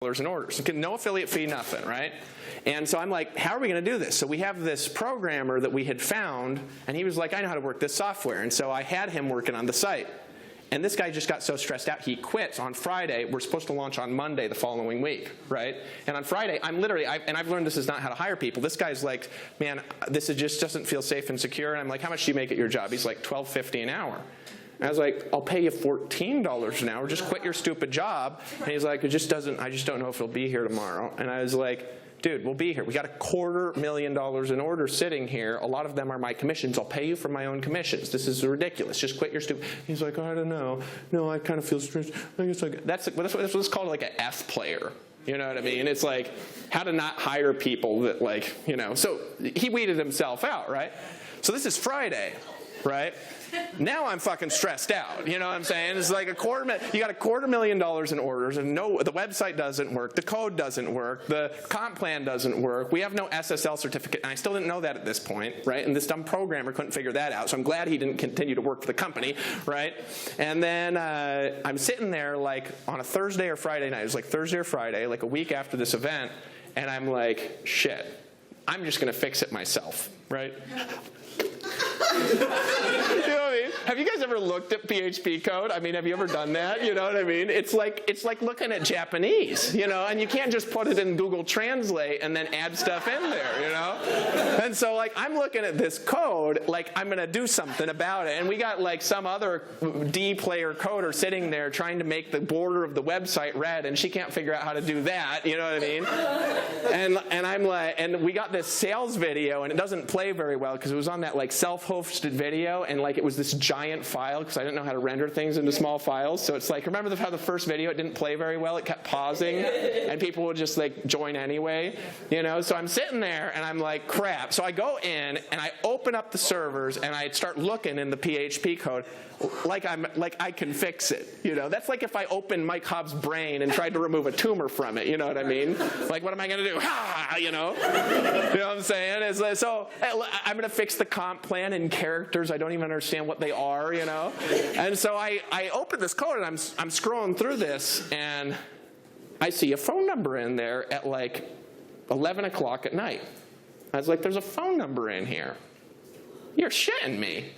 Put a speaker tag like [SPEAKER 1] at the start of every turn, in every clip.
[SPEAKER 1] in orders. No affiliate fee, nothing, right? And so I'm like, how are we going to do this? So we have this programmer that we had found, and he was like, I know how to work this software. And so I had him working on the site. And this guy just got so stressed out, he quits on Friday. We're supposed to launch on Monday the following week, right? And on Friday, I'm literally, and I've learned this is not how to hire people. This guy's like, man, this just doesn't feel safe and secure. And I'm like, how much do you make at your job? He's like, $12.50 an hour. And I was like, I'll pay you $14 an hour. Just quit your stupid job. And he's like, I just don't know if he'll be here tomorrow. And I was like, dude, we'll be here. We got $250,000 in orders sitting here. A lot of them are my commissions. I'll pay you for my own commissions. This is ridiculous. Just quit your stupid. He's like, I don't know. No, I kind of feel stressed. I guess that's what's called like an F player. You know what I mean? It's like how to not hire people that like, you know. So he weeded himself out, right? So this is Friday, right? Now I'm fucking stressed out. You know what I'm saying? It's like you got $250,000 in orders, and no, the website doesn't work, the code doesn't work, the comp plan doesn't work. We have no SSL certificate, and I still didn't know that at this point, right? And this dumb programmer couldn't figure that out. So I'm glad he didn't continue to work for the company, right? And then I'm sitting there like on a Thursday or Friday night. It was like Thursday or Friday, like a week after this event, and I'm like, shit, I'm just going to fix it myself, right? You know what I mean? Have you guys ever looked at PHP code? I mean, have you ever done that? You know what I mean? It's like looking at Japanese, you know, and you can't just put it in Google Translate and then add stuff in there, you know? And so like I'm looking at this code, like I'm going to do something about it. And we got like some other D player coder sitting there trying to make the border of the website red, and she can't figure out how to do that, you know what I mean? And I'm like, and we got this sales video, and it doesn't play very well because it was on that like self-hosted video, and like it was this giant file because I didn't know how to render things into small files. So it's like, remember how the first video, it didn't play very well? It kept pausing, and people would just like join anyway, you know? So I'm sitting there, and I'm like, crap. So I go in, and I open up the servers, and I start looking in the PHP code like I can fix it, you know? That's like if I opened Mike Hobbs' brain and tried to remove a tumor from it, you know what I mean? Like, what am I going to do? Ha! You know? You know what I'm saying? It's like, so I'm going to fix the comp plan in characters I don't even understand what they are, you know? And so I open this code, and I'm scrolling through this, and I see a phone number in there at like 11 o'clock at night. I was like, there's a phone number in here. You're shitting me.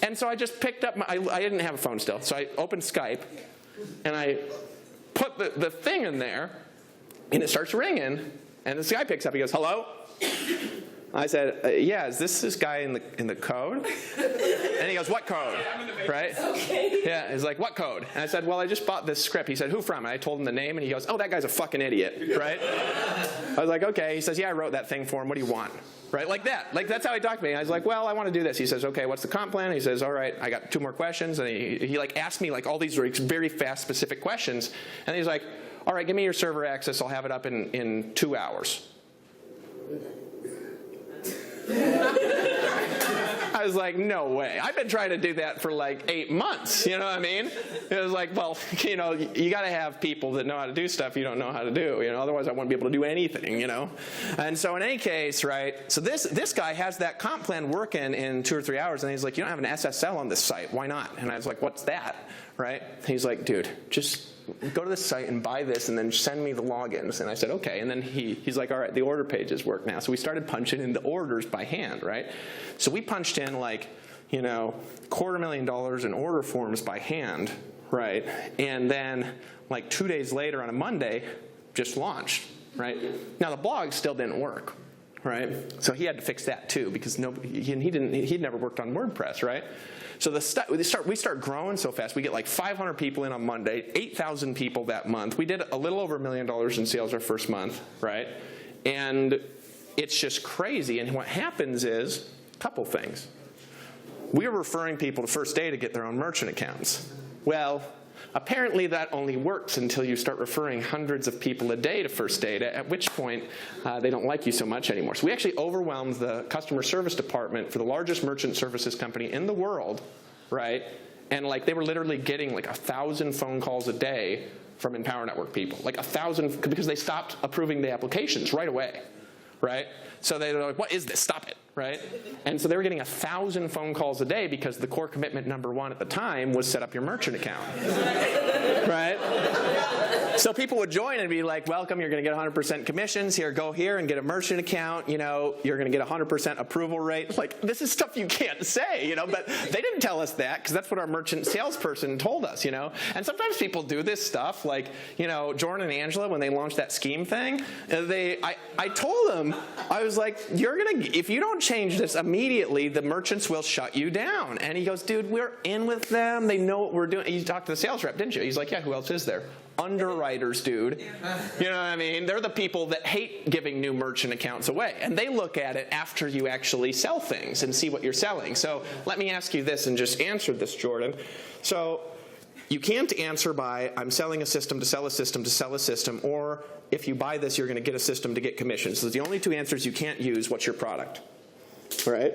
[SPEAKER 1] And so I just picked up I didn't have a phone still, so I opened Skype, and I put the thing in there, and it starts ringing, and this guy picks up. He goes, hello? I said, yeah, is this guy in the code? And he goes, what code? Right? Okay. Yeah, he's like, what code? And I said, well, I just bought this script. He said, who from? And I told him the name, and he goes, oh, that guy's a fucking idiot, right? I was like, okay. He says, yeah, I wrote that thing for him. What do you want? Right, like that. Like that's how he talked to me. I was like, well, I want to do this. He says, okay, what's the comp plan? He says, all right, I got 2 more questions. And he like asked me like all these very fast, specific questions. And he's like, all right, give me your server access. I'll have it up in 2 hours. I was like, no way. I've been trying to do that for like 8 months. You know what I mean? It was like, well, you know, you got to have people that know how to do stuff you don't know how to do. You know, otherwise I wouldn't be able to do anything. You know, and so in any case, right? So this guy has that comp plan working in 2 or 3 hours, and he's like, you don't have an SSL on this site. Why not? And I was like, what's that? Right? He's like, dude, just go to the site and buy this and then send me the logins. And I said, okay. And then he's like, all right, the order pages work now. So we started punching in the orders by hand, right? So we punched in like, you know, $250,000 in order forms by hand, right? And then like 2 days later on a Monday, just launched, right? Now the blog still didn't work, right? So he had to fix that too because he'd never worked on WordPress, right? So we start growing so fast. We get like 500 people in on Monday, 8,000 people that month. We did a little over $1 million in sales our first month, right? And it's just crazy. And what happens is a couple things. We're referring people to First Data to get their own merchant accounts. Well, apparently that only works until you start referring hundreds of people a day to First Data, at which point they don't like you so much anymore. So we actually overwhelmed the customer service department for the largest merchant services company in the world, right? And like they were literally getting like 1,000 phone calls a day from Empower Network people, like 1,000, because they stopped approving the applications right away, right? So they were like, what is this? Stop it, right? And so they were getting 1,000 phone calls a day because the core commitment #1 at the time was set up your merchant account, right? So people would join and be like, welcome, you're going to get 100% commissions. Here, go here and get a merchant account. You know, you're going to get 100% approval rate. Like, this is stuff you can't say, you know, but they didn't tell us that because that's what our merchant salesperson told us, you know. And sometimes people do this stuff, like, you know, Jordan and Angela, when they launched that scheme thing, I told them, I was like, if you don't change this immediately, the merchants will shut you down. And he goes, dude, we're in with them. They know what we're doing. You talked to the sales rep, didn't you? He's like, yeah, who else is there? Underwriters, dude. You know what I mean? They're the people that hate giving new merchant accounts away. And they look at it after you actually sell things and see what you're selling. So let me ask you this and just answer this, Jordan. So you can't answer by, I'm selling a system to sell a system to sell a system, or if you buy this, you're going to get a system to get commissions. So the only two answers you can't use. What's your product? All right?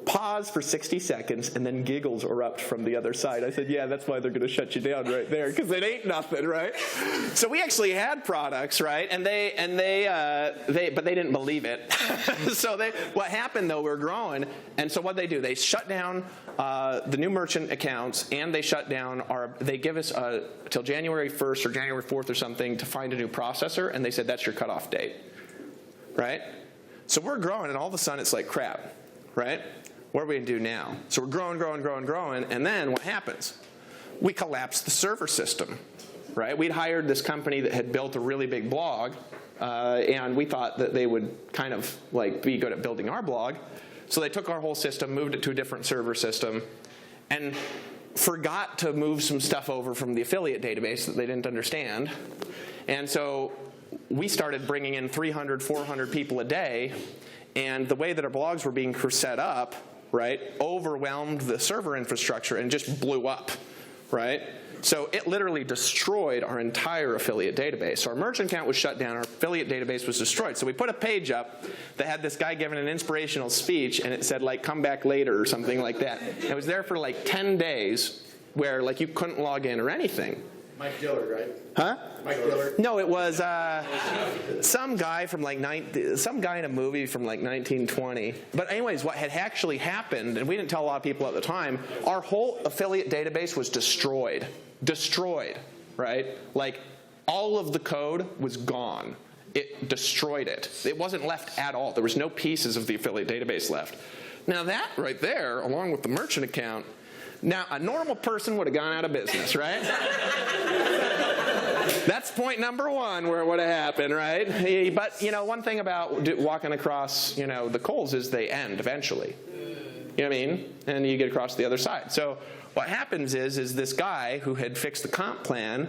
[SPEAKER 1] Pause for 60 seconds, and then giggles erupt from the other side. I said, yeah, that's why they're going to shut you down right there, because it ain't nothing, right? So we actually had products, right? But they didn't believe it. So what happened, though, we're growing, and so what they do, they shut down the new merchant accounts, and they shut down they give us till January 1st or January 4th or something to find a new processor, and they said, that's your cutoff date, right? So we're growing, and all of a sudden it's like crap, right? What are we going to do now? So we're growing, and then what happens? We collapse the server system, right? We'd hired this company that had built a really big blog, and we thought that they would kind of like be good at building our blog. So they took our whole system, moved it to a different server system, and forgot to move some stuff over from the affiliate database that they didn't understand. And so we started bringing in 300, 400 people a day, and the way that our blogs were being set up, right, overwhelmed the server infrastructure and just blew up, right? So it literally destroyed our entire affiliate database. So our merchant account was shut down, our affiliate database was destroyed. So we put a page up that had this guy giving an inspirational speech, and it said, like, come back later or something like that. And it was there for like 10 days where, like, you couldn't log in or anything.
[SPEAKER 2] Mike Dillard, right?
[SPEAKER 1] Huh?
[SPEAKER 2] Mike Dillard.
[SPEAKER 1] No, it was some guy from like some guy in a movie from like 1920. But anyways, what had actually happened, and we didn't tell a lot of people at the time, our whole affiliate database was destroyed. Destroyed, right? Like all of the code was gone. It destroyed it. It wasn't left at all. There was no pieces of the affiliate database left. Now that right there, along with the merchant account, now, a normal person would have gone out of business, right? That's point number one where it would have happened, right? But, you know, one thing about walking across, you know, the coals is they end eventually. You know what I mean? And you get across the other side. So what happens is this guy who had fixed the comp plan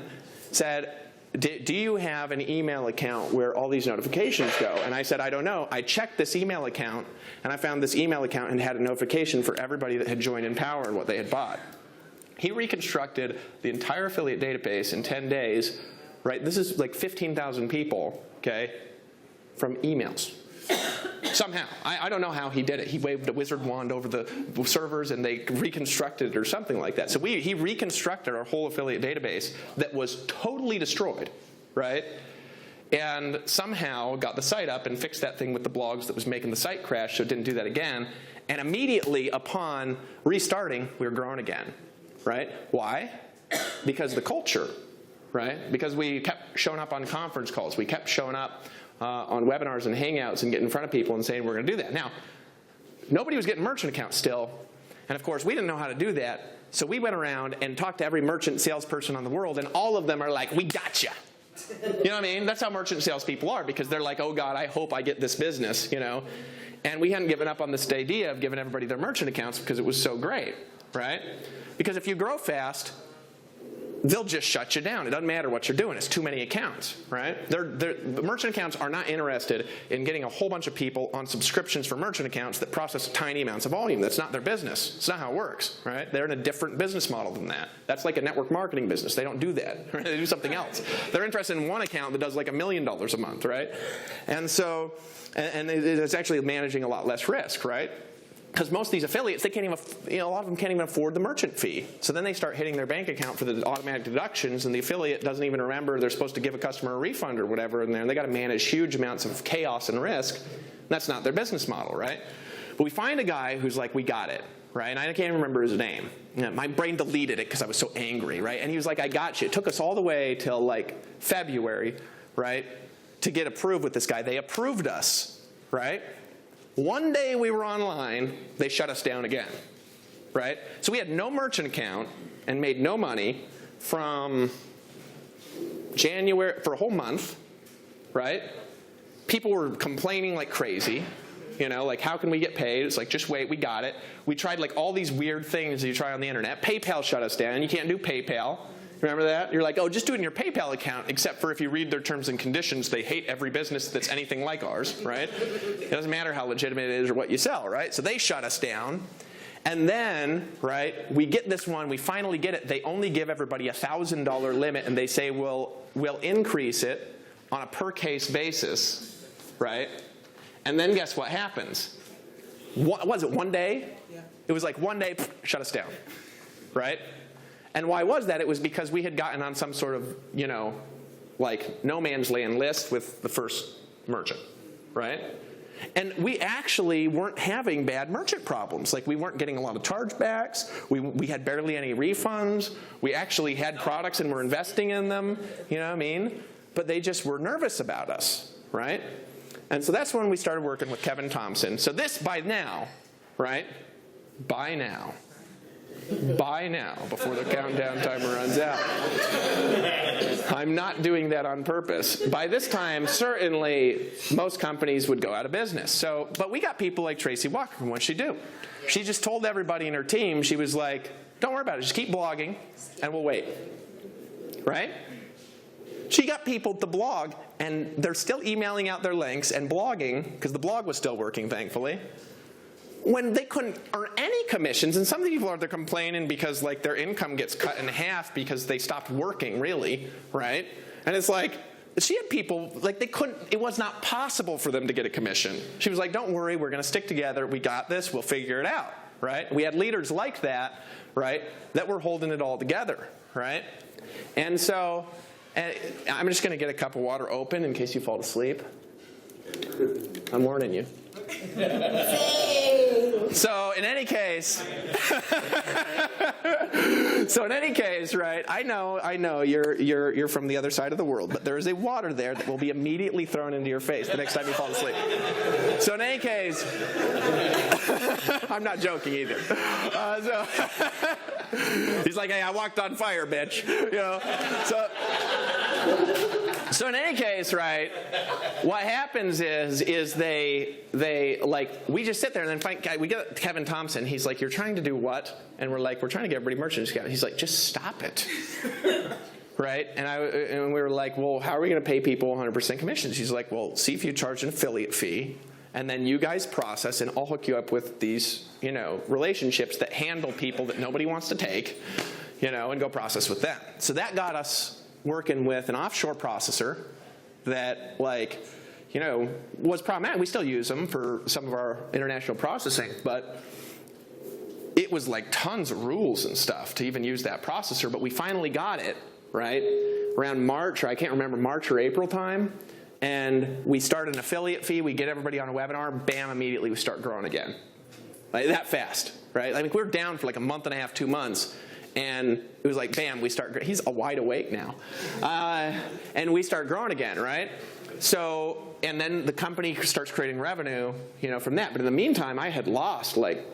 [SPEAKER 1] said, do you have an email account where all these notifications go? And I said, I don't know. I checked this email account, and I found this email account and had a notification for everybody that had joined Empower and what they had bought. He reconstructed the entire affiliate database in 10 days, right? This is like 15,000 people, okay, from emails. Somehow. I don't know how he did it. He waved a wizard wand over the servers and they reconstructed it or something like that. So he reconstructed our whole affiliate database that was totally destroyed, right? And somehow got the site up and fixed that thing with the blogs that was making the site crash, so it didn't do that again. And immediately upon restarting, we were growing again, right? Why? Because the culture, right? Because we kept showing up on conference calls. We kept showing up on webinars and hangouts and getting in front of people and saying we're going to do that. Now, nobody was getting merchant accounts still. And of course, we didn't know how to do that. So we went around and talked to every merchant salesperson on the world, and all of them are like, we gotcha. You know what I mean? That's how merchant salespeople are, because they're like, oh God, I hope I get this business, you know. And we hadn't given up on this idea of giving everybody their merchant accounts because it was so great, right? Because if you grow fast, they'll just shut you down. It doesn't matter what you're doing. It's too many accounts, right? The merchant accounts are not interested in getting a whole bunch of people on subscriptions for merchant accounts that process tiny amounts of volume. That's not their business. It's not how it works, right? They're in a different business model than that. That's like a network marketing business. They don't do that. Right? They do something else. They're interested in one account that does like $1 million a month, right? And so, and it's actually managing a lot less risk, right? Because most of these affiliates, they can't even, a lot of them can't even afford the merchant fee. So then they start hitting their bank account for the automatic deductions, and the affiliate doesn't even remember they're supposed to give a customer a refund or whatever, and they got to manage huge amounts of chaos and risk. That's not their business model, right? But we find a guy who's like, we got it, right? And I can't even remember his name. You know, my brain deleted it because I was so angry, right? And he was like, I got you. It took us all the way till like February, right, to get approved with this guy. They approved us, right? One day we were online, they shut us down again, right? So we had no merchant account and made no money from January for a whole month, right? People were complaining like crazy, you know, like how can we get paid? It's like, just wait, we got it. We tried like all these weird things that you try on the internet. PayPal shut us down. You can't do PayPal. Remember that? You're like, oh, just do it in your PayPal account, except for if you read their terms and conditions, they hate every business that's anything like ours, right? It doesn't matter how legitimate it is or what you sell, right? So they shut us down. And then, right, we get this one, we finally get it. They only give everybody a $1,000 limit, and they say we'll increase it on a per case basis, right? And then guess what happens? What was it, one day? Yeah. It was like one day, shut us down, right? And why was that? It was because we had gotten on some sort of, you know, like no man's land list with the first merchant, right? And we actually weren't having bad merchant problems. Like we weren't getting a lot of chargebacks. We had barely any refunds. We actually had products and were investing in them, you know what I mean? But they just were nervous about us, right? And so that's when we started working with Kevin Thompson. So this by now, right? By now, before the countdown timer runs out. I'm not doing that on purpose. By this time, certainly, most companies would go out of business. So, but we got people like Tracy Walker, and what'd she do? She just told everybody in her team, she was like, don't worry about it, just keep blogging, and we'll wait. Right? She got people to blog, and they're still emailing out their links and blogging, because the blog was still working, thankfully, when they couldn't earn any commissions. And some people are there complaining because like their income gets cut in half because they stopped working, really, right? And it's like, she had people, like they couldn't, it was not possible for them to get a commission. She was like, don't worry, we're going to stick together. We got this, we'll figure it out, right? We had leaders like that, right, that were holding it all together, right? And so, and I'm just going to get a cup of water open in case you fall asleep. I'm warning you. So in any case, right? I know you're from the other side of the world, but there is a water there that will be immediately thrown into your face the next time you fall asleep. So in any case, I'm not joking either. He's like, hey, I walked on fire, bitch. You know. So in any case, right, what happens is they like, we just sit there and then we get Kevin Thompson. He's like, you're trying to do what? And we're like, we're trying to get everybody merchant discount. He's like, just stop it. Right? And we were like, well, how are we going to pay people 100% commissions? He's like, well, see if you charge an affiliate fee, and then you guys process, and I'll hook you up with these, you know, relationships that handle people that nobody wants to take, you know, and go process with them. So that got us working with an offshore processor that, like, you know, was problematic. We still use them for some of our international processing, but it was like tons of rules and stuff to even use that processor. But we finally got it, right, around March, or I can't remember, March or April time. And we started an affiliate fee. We get everybody on a webinar. Bam, immediately we start growing again. Like that fast, right? I mean, we were down for like a month and a half, 2 months. And it was like, bam, we start, he's wide awake now. And we start growing again, right? So, and then the company starts creating revenue, you know, from that. But in the meantime, I had lost like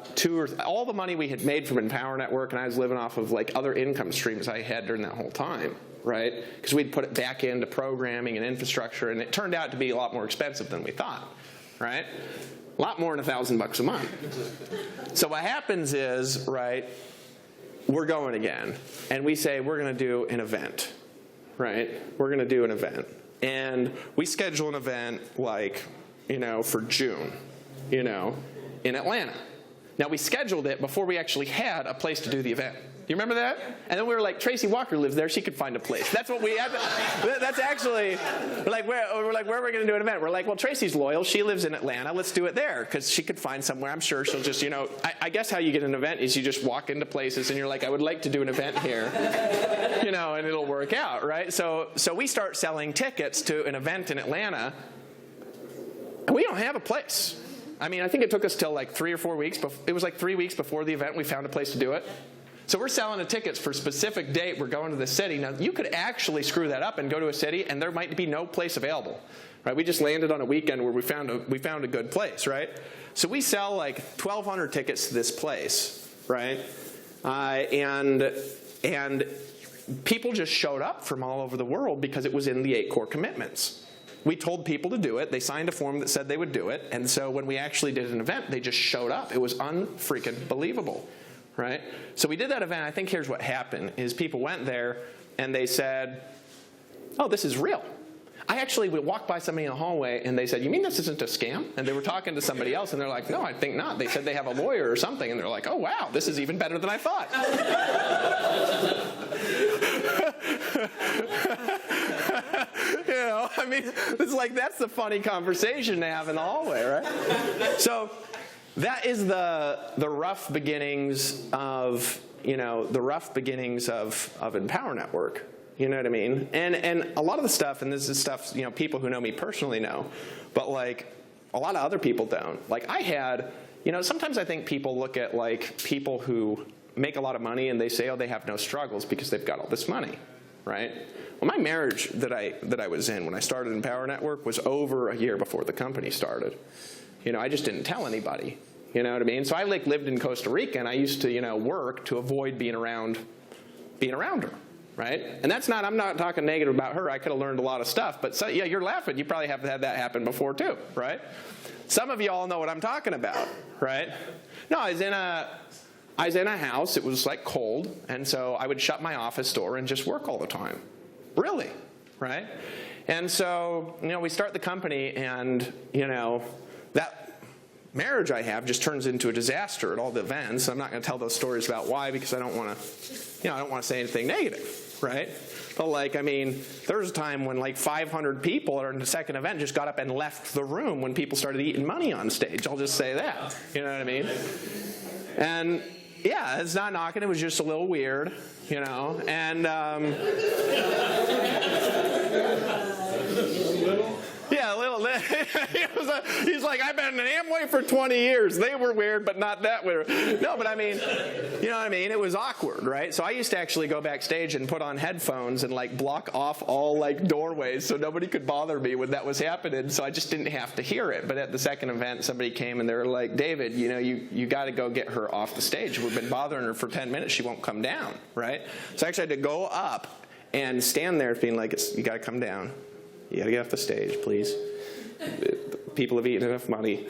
[SPEAKER 1] all the money we had made from Empower Network, and I was living off of like other income streams I had during that whole time, right? Because we'd put it back into programming and infrastructure, and it turned out to be a lot more expensive than we thought, right? A lot more than $1,000 a month. So what happens is, right, we're going again, and we say we're going to do an event, right? We're going to do an event. And we schedule an event like, you know, for June, you know, in Atlanta. Now, we scheduled it before we actually had a place to do the event. Do you remember that? And then we were like, Tracy Walker lives there. She could find a place. That's what we had. That's actually, we're like, where are we going to do an event? We're like, well, Tracy's loyal. She lives in Atlanta. Let's do it there, because she could find somewhere. I'm sure she'll just, you know, I guess how you get an event is you just walk into places and you're like, I would like to do an event here, you know, and it'll work out, right? So we start selling tickets to an event in Atlanta, and we don't have a place. I mean, I think it took us till like 3 or 4 weeks. It was like 3 weeks before the event we found a place to do it. So we're selling the tickets for a specific date. We're going to the city. Now, you could actually screw that up and go to a city, and there might be no place available. Right? We just landed on a weekend where we found a good place, right? So we sell like 1,200 tickets to this place, right? And people just showed up from all over the world because it was in the 8 core commitments. We told people to do it. They signed a form that said they would do it. And so when we actually did an event, they just showed up. It was unfreaking believable, right? So we did that event. I think here's what happened is people went there and they said, oh, this is real. I actually would walk by somebody in the hallway and they said, you mean this isn't a scam? And they were talking to somebody else and they're like, no, I think not. They said they have a lawyer or something. And they're like, oh, wow, this is even better than I thought. You know, I mean, it's like that's the funny conversation to have in the hallway, right? So that is the rough beginnings of, you know, of Empower Network. You know what I mean? And a lot of the stuff, and this is stuff, you know, people who know me personally know, but like a lot of other people don't. Like I had, you know, sometimes I think people look at like people who make a lot of money and they say, oh, they have no struggles because they've got all this money, right? Well, my marriage that I was in when I started Empower Network was over a year before the company started. You know, I just didn't tell anybody. You know what I mean? So I like lived in Costa Rica and I used to, you know, work to avoid being around her. Right? And that's not, I'm not talking negative about her. I could have learned a lot of stuff. But so, yeah, you're laughing. You probably have had that happen before too, right? Some of you all know what I'm talking about, right? No, I was in a house. It was like cold. And so I would shut my office door and just work all the time. Really, right? And so, you know, we start the company and, you know, that marriage I have just turns into a disaster at all the events. I'm not going to tell those stories about why because I don't want to say anything negative. Right? But like, I mean, there was a time when like 500 people at the second event just got up and left the room when people started eating money on stage. I'll just say that. You know what I mean? And yeah, it's not knocking. It was just a little weird, you know? And yeah, a little. He's like, I've been in Amway for 20 years. They were weird, but not that weird. No, but I mean, you know what I mean? It was awkward, right? So I used to actually go backstage and put on headphones and like block off all like doorways so nobody could bother me when that was happening. So I just didn't have to hear it. But at the second event, somebody came and they were like, David, you know, you got to go get her off the stage. We've been bothering her for 10 minutes. She won't come down, right? So I actually had to go up and stand there being like, you got to come down. You got to get off the stage, please. People have eaten enough money. You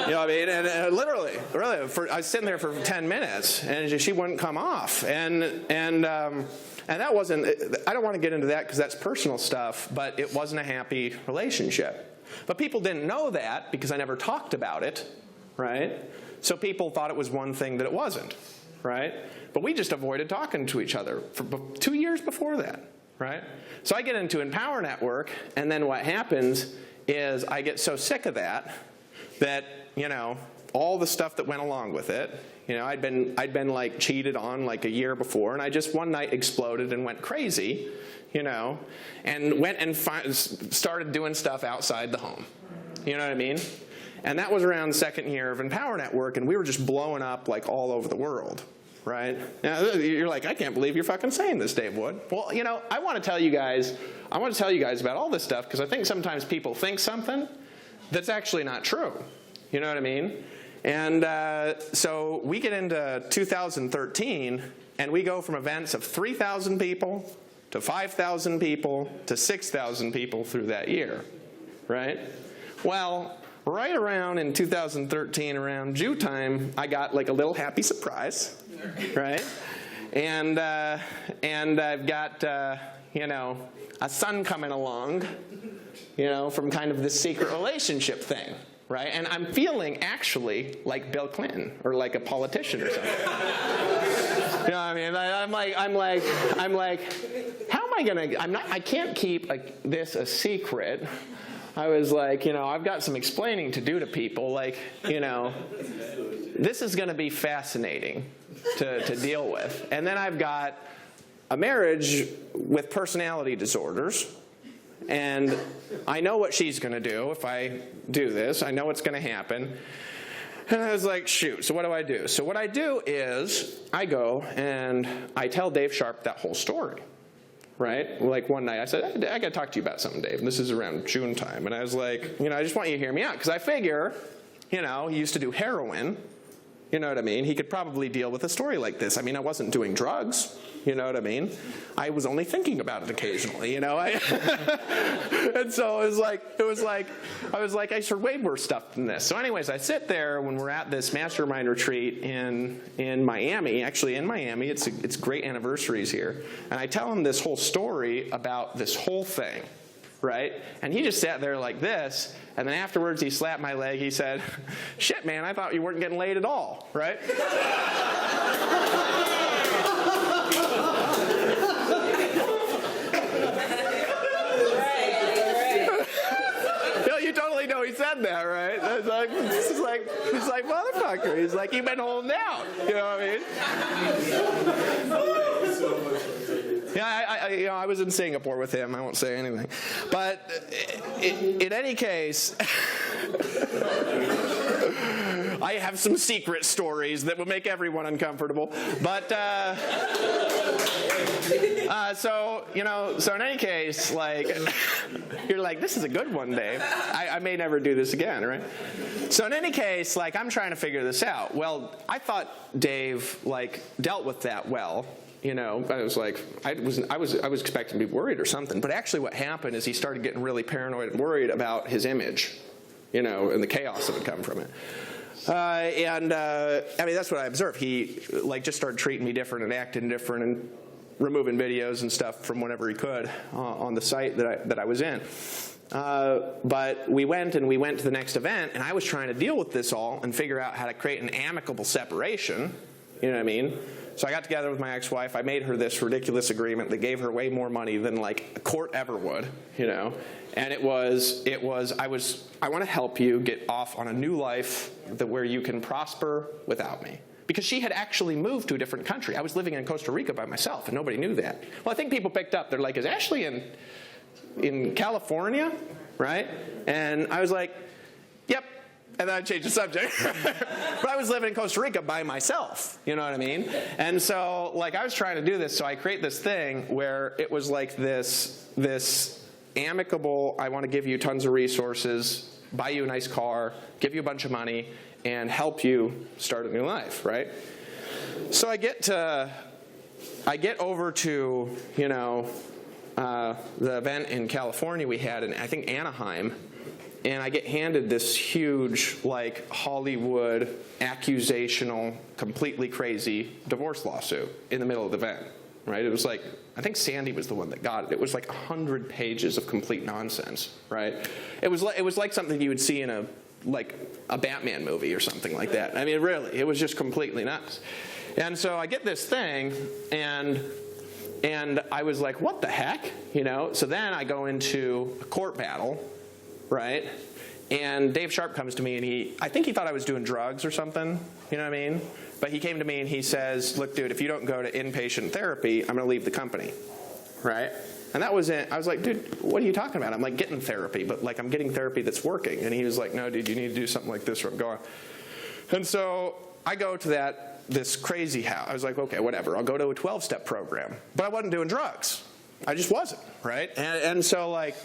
[SPEAKER 1] know what I mean? And literally, I was sitting there for 10 minutes, and she wouldn't come off. And that wasn't, I don't want to get into that because that's personal stuff, but it wasn't a happy relationship. But people didn't know that because I never talked about it, right? So people thought it was one thing that it wasn't, right? But we just avoided talking to each other for 2 years before that. Right? So I get into Empower Network, and then what happens is I get so sick of that, you know, all the stuff that went along with it, you know, I'd been like cheated on like a year before, and I just one night exploded and went crazy, you know, and went and started doing stuff outside the home. You know what I mean? And that was around the second year of Empower Network, and we were just blowing up like all over the world. Right? Now, you're like, I can't believe you're fucking saying this, Dave Wood. Well, you know, I want to tell you guys about all this stuff because I think sometimes people think something that's actually not true. You know what I mean? And so we get into 2013, and we go from events of 3,000 people to 5,000 people to 6,000 people through that year. Right? Well, right around in 2013, around June time, I got like a little happy surprise. Right? And I've got, you know, a son coming along, you know, from kind of this secret relationship thing, right? And I'm feeling actually like Bill Clinton or like a politician or something. You know what I mean? I'm like, how am I going to, I can't keep this a secret. I was like, you know, I've got some explaining to do to people. Like, you know, this is going to be fascinating to deal with. And then I've got a marriage with personality disorders. And I know what she's going to do if I do this. I know what's going to happen. And I was like, shoot, so what do I do? So what I do is I go and I tell Dave Sharp that whole story, right? Like one night I said, I got to talk to you about something, Dave. And this is around June time. And I was like, I just want you to hear me out. Because I figure, he used to do heroin. You know what I mean? He could probably deal with a story like this. I mean, I wasn't doing drugs. You know what I mean? I was only thinking about it occasionally, And so it was like, I was like, I heard way worse stuff than this. So anyways, I sit there when we're at this mastermind retreat in Miami, actually in Miami. It's great anniversaries here. And I tell him this whole story about this whole thing, right? And he just sat there like this. And then afterwards, he slapped my leg. He said, shit, man, I thought you weren't getting laid at all, right? You totally know he said that, right? It's like, motherfucker. He's like, you've been holding out. You know what I mean? Yeah, I was in Singapore with him. I won't say anything. But in any case, I have some secret stories that will make everyone uncomfortable. But so in any case, like, you're like, this is a good one, Dave. I may never do this again, right? So in any case, like, I'm trying to figure this out. Well, I thought Dave, like, dealt with that well. I was like, I was expecting to be worried or something. But actually what happened is he started getting really paranoid and worried about his image, and the chaos that would come from it. I mean, that's what I observed. He, like, just started treating me different and acting different and removing videos and stuff from whenever he could on the site that I was in. But we went to the next event, and I was trying to deal with this all and figure out how to create an amicable separation. You know what I mean? So I got together with my ex-wife. I made her this ridiculous agreement that gave her way more money than, like, a court ever would, And I want to help you get off on a new life where you can prosper without me. Because she had actually moved to a different country. I was living in Costa Rica by myself, and nobody knew that. Well, I think people picked up. They're like, is Ashley in California, right? And I was like, yep. And then I changed the subject. But I was living in Costa Rica by myself, you know what I mean? And so, like, I was trying to do this, so I create this thing where it was like this amicable, I want to give you tons of resources, buy you a nice car, give you a bunch of money, and help you start a new life, right? So I get over to, the event in California we had in, I think, Anaheim, and I get handed this huge, like, Hollywood, accusational, completely crazy divorce lawsuit in the middle of the event, right? It was like, I think Sandy was the one that got it. It was like 100 pages of complete nonsense, right? It was like something you would see in a Batman movie or something like that. I mean, really, it was just completely nuts. And so I get this thing, and I was like, what the heck? So then I go into a court battle, right? And Dave Sharp comes to me, and I think he thought I was doing drugs or something, you know what I mean? But he came to me and he says, look, dude, if you don't go to inpatient therapy, I'm going to leave the company, right? And that was it. I was like, dude, what are you talking about? I'm like, getting therapy, but like, I'm getting therapy that's working. And he was like, no, dude, you need to do something like this or I'm going. And so I go to this crazy house. I was like, okay, whatever. I'll go to a 12-step program. But I wasn't doing drugs. I just wasn't, right? And so, like,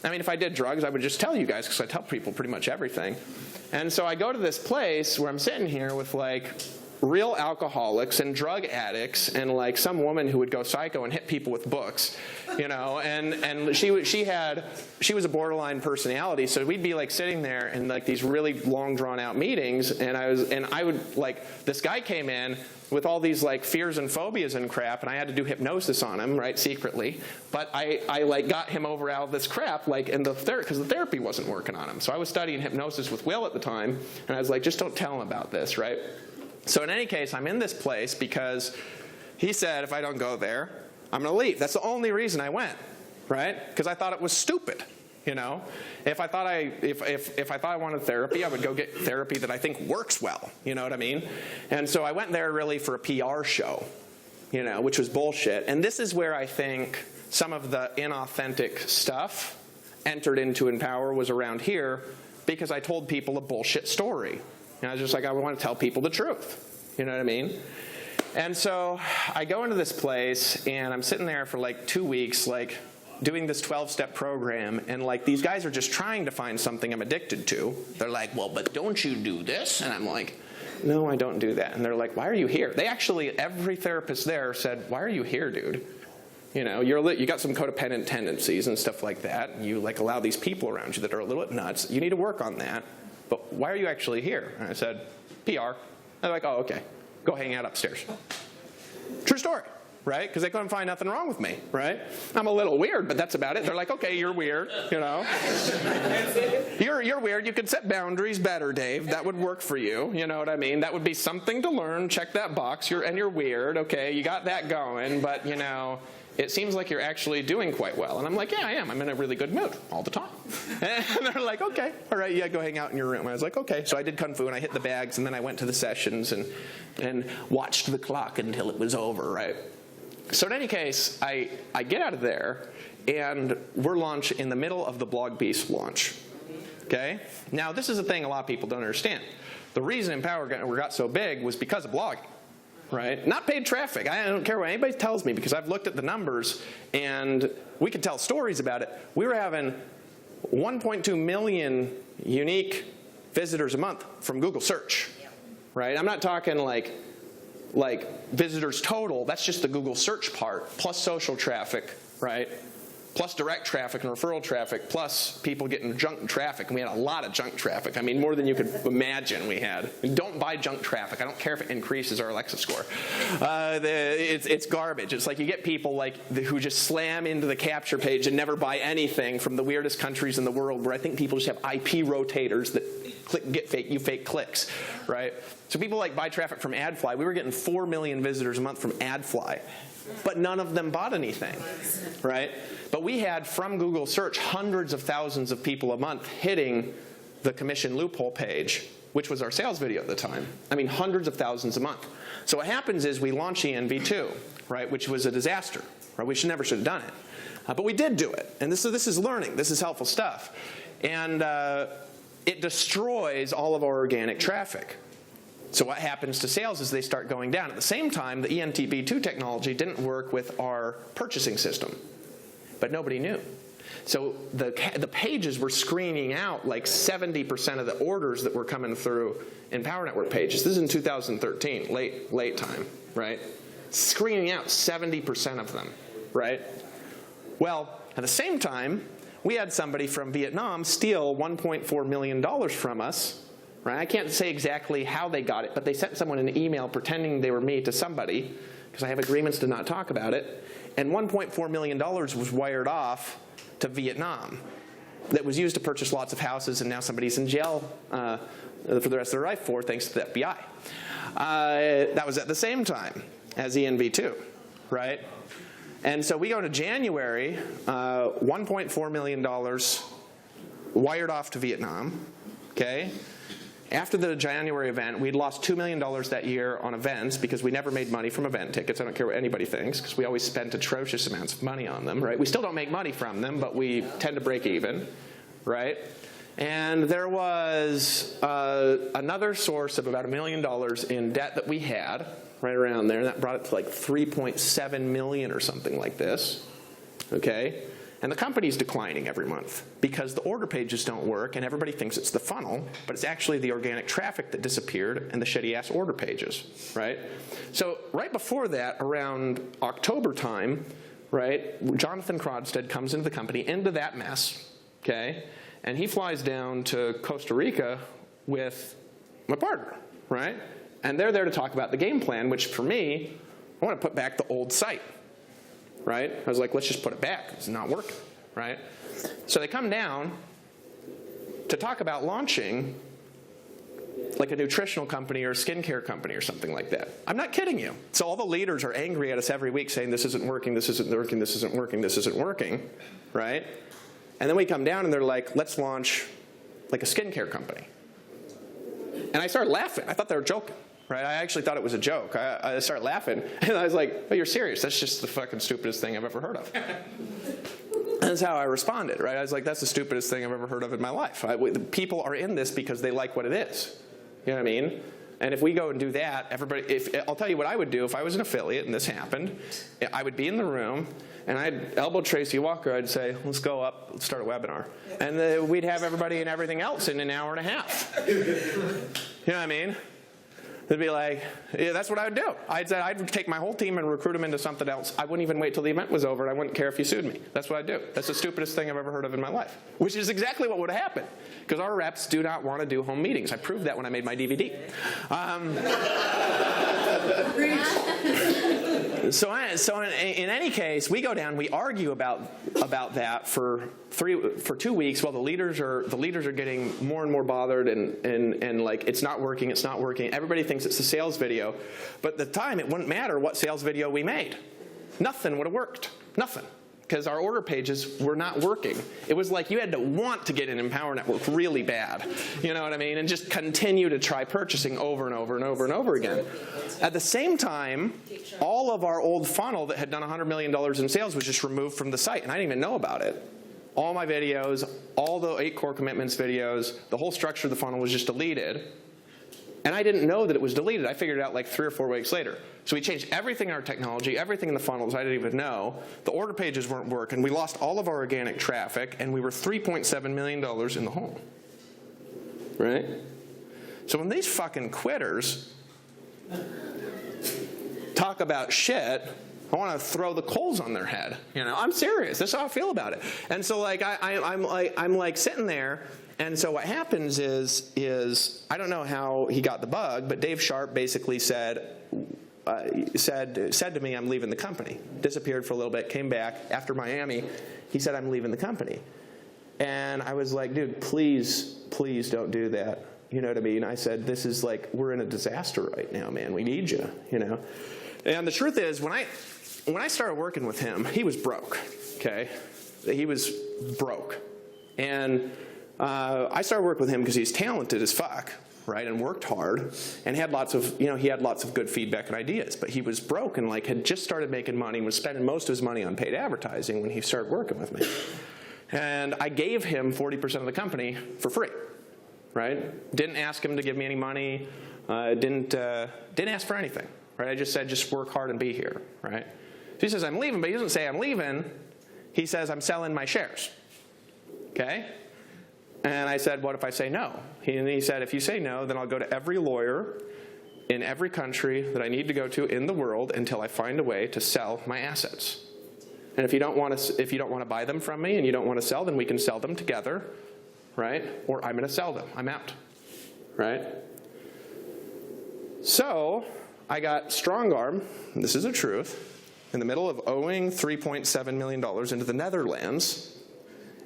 [SPEAKER 1] I mean, if I did drugs, I would just tell you guys because I tell people pretty much everything. And so I go to this place where I'm sitting here with, like, real alcoholics and drug addicts and, like, some woman who would go psycho and hit people with books, and she was a borderline personality, so we'd be, like, sitting there in, like, these really long drawn out meetings, and I would, like, this guy came in with all these, like, fears and phobias and crap, and I had to do hypnosis on him, right, secretly, but I like, got him over all this crap, like, because the therapy wasn't working on him. So I was studying hypnosis with Will at the time, and I was like, just don't tell him about this, right? So in any case, I'm in this place because he said if I don't go there, I'm going to leave. That's the only reason I went, right? Because I thought it was stupid, If I thought I wanted therapy, I would go get therapy that I think works well, you know what I mean? And so I went there really for a PR show, which was bullshit. And this is where I think some of the inauthentic stuff entered into Empower was around here because I told people a bullshit story. And I was just like, I want to tell people the truth. You know what I mean? And so I go into this place, and I'm sitting there for like 2 weeks, like doing this 12-step program, and like these guys are just trying to find something I'm addicted to. They're like, well, but don't you do this? And I'm like, no, I don't do that. And they're like, why are you here? They actually, every therapist there said, why are you here, dude? You know, you got some codependent tendencies and stuff like that. And you like allow these people around you that are a little bit nuts. You need to work on that. But why are you actually here? And I said, PR. They're like, oh, okay. Go hang out upstairs. True story, right? Because they couldn't find nothing wrong with me, right? I'm a little weird, but that's about it. They're like, okay, you're weird, you know. You're weird. You could set boundaries better, Dave. That would work for you. You know what I mean? That would be something to learn. Check that box. You're weird. Okay, you got that going, but you know, it seems like you're actually doing quite well. And I'm like, yeah, I am. I'm in a really good mood all the time. And they're like, okay, all right, yeah, go hang out in your room. And I was like, okay. So I did Kung Fu, and I hit the bags, and then I went to the sessions and watched the clock until it was over, right? So in any case, I get out of there, and we're in the middle of the Blog Beast launch, okay? Now, this is a thing a lot of people don't understand. The reason Empower got so big was because of blogging. Right? Not paid traffic. I don't care what anybody tells me because I've looked at the numbers and we could tell stories about it. We were having 1.2 million unique visitors a month from Google search. Right? I'm not talking like visitors total. That's just the Google search part plus social traffic, right? Plus direct traffic and referral traffic, plus people getting junk traffic. And we had a lot of junk traffic. I mean, more than you could imagine we had. Don't buy junk traffic. I don't care if it increases our Alexa score. It's garbage. It's like you get people like who just slam into the capture page and never buy anything from the weirdest countries in the world where I think people just have IP rotators that get fake clicks, right? So people like buy traffic from AdFly. We were getting 4 million visitors a month from AdFly. But none of them bought anything, right? But we had, from Google search, hundreds of thousands of people a month hitting the commission loophole page, which was our sales video at the time. I mean, hundreds of thousands a month. So what happens is we launch ENV2, right, which was a disaster. Right? We never should have done it. But we did do it. And this is learning. This is helpful stuff. And it destroys all of our organic traffic. So what happens to sales is they start going down. At the same time, the ENTP2 technology didn't work with our purchasing system, but nobody knew. So the pages were screening out like 70% of the orders that were coming through in Power Network pages. This is in 2013, late time, right? Screening out 70% of them, right? Well, at the same time, we had somebody from Vietnam steal $1.4 million from us. Right? I can't say exactly how they got it, but they sent someone an email pretending they were me to somebody, because I have agreements to not talk about it, and $1.4 million was wired off to Vietnam that was used to purchase lots of houses, and now somebody's in jail for the rest of their life for, thanks to the FBI. That was at the same time as ENV2, right? And so we go to January, $1.4 million wired off to Vietnam, okay? After the January event, we'd lost $2 million that year on events because we never made money from event tickets. I don't care what anybody thinks because we always spent atrocious amounts of money on them, right? We still don't make money from them, but we tend to break even, right? And there was another source of about $1 million in debt that we had right around there. And that brought it to like $3.7 million or something like this, okay? And the company's declining every month because the order pages don't work and everybody thinks it's the funnel, but it's actually the organic traffic that disappeared and the shitty-ass order pages, right? So right before that, around October time, right, Jonathan Krodstad comes into the company, into that mess, okay? And he flies down to Costa Rica with my partner, right? And they're there to talk about the game plan, which for me, I want to put back the old site. Right? I was like, let's just put it back. It's not working, right? So they come down to talk about launching like a nutritional company or a skincare company or something like that. I'm not kidding you. So all the leaders are angry at us every week saying this isn't working, this isn't working, this isn't working, this isn't working, right? And then we come down and they're like, let's launch like a skincare company. And I started laughing. I thought they were joking. Right? I actually thought it was a joke. I started laughing, and I was like, oh, you're serious? That's just the fucking stupidest thing I've ever heard of. That's how I responded, right? I was like, that's the stupidest thing I've ever heard of in my life. People are in this because they like what it is. You know what I mean? And if we go and do that, I'll tell you what I would do if I was an affiliate and this happened. I would be in the room, and I'd elbow Tracy Walker. I'd say, let's go up, let's start a webinar. And we'd have everybody and everything else in an hour and a half. You know what I mean? They'd be like, yeah, that's what I would do. I'd take my whole team and recruit them into something else. I wouldn't even wait till the event was over, and I wouldn't care if you sued me. That's what I'd do. That's the stupidest thing I've ever heard of in my life, which is exactly what would have happened, because our reps do not want to do home meetings. I proved that when I made my DVD. So in any case, we go down, we argue about that for 2 weeks while the leaders are getting more and more bothered and like it's not working. Everybody thinks it's a sales video, but at the time it wouldn't matter what sales video we made. Nothing would have worked. Nothing. Because our order pages were not working. It was like you had to want to get in Empower Network really bad. You know what I mean? And just continue to try purchasing over and over and over and over again. At the same time, all of our old funnel that had done $100 million in sales was just removed from the site, and I didn't even know about it. All my videos, all the 8 core commitments videos, the whole structure of the funnel was just deleted. And I didn't know that it was deleted. I figured it out like 3 or 4 weeks later. So we changed everything in our technology, everything in the funnels I didn't even know. The order pages weren't working. We lost all of our organic traffic, and we were $3.7 million in the hole. Right? So when these fucking quitters talk about shit, I want to throw the coals on their head. You know, I'm serious. That's how I feel about it. And so like I'm like sitting there. And so what happens is I don't know how he got the bug, but Dave Sharp basically said to me, I'm leaving the company. Disappeared for a little bit, came back after Miami. He said, I'm leaving the company. And I was like, dude, please don't do that. You know what I mean? I said, this is like, we're in a disaster right now, man. We need you, you know? And the truth is, when I started working with him, he was broke, okay? He was broke. And I started working with him because he's talented as fuck, right, and worked hard, and had lots of, he had lots of good feedback and ideas. But he was broke and like had just started making money and was spending most of his money on paid advertising when he started working with me. And I gave him 40% of the company for free, right? Didn't ask him to give me any money. Didn't ask for anything, right? I just said, just work hard and be here, right? So he says I'm leaving, but he doesn't say I'm leaving. He says I'm selling my shares, okay? And I said, what if I say no? And he said, if you say no, then I'll go to every lawyer in every country that I need to go to in the world until I find a way to sell my assets. And if you don't want to buy them from me and you don't want to sell, then we can sell them together, right? Or I'm going to sell them. I'm out, right? So I got strong arm, and this is the truth, in the middle of owing $3.7 million into the Netherlands,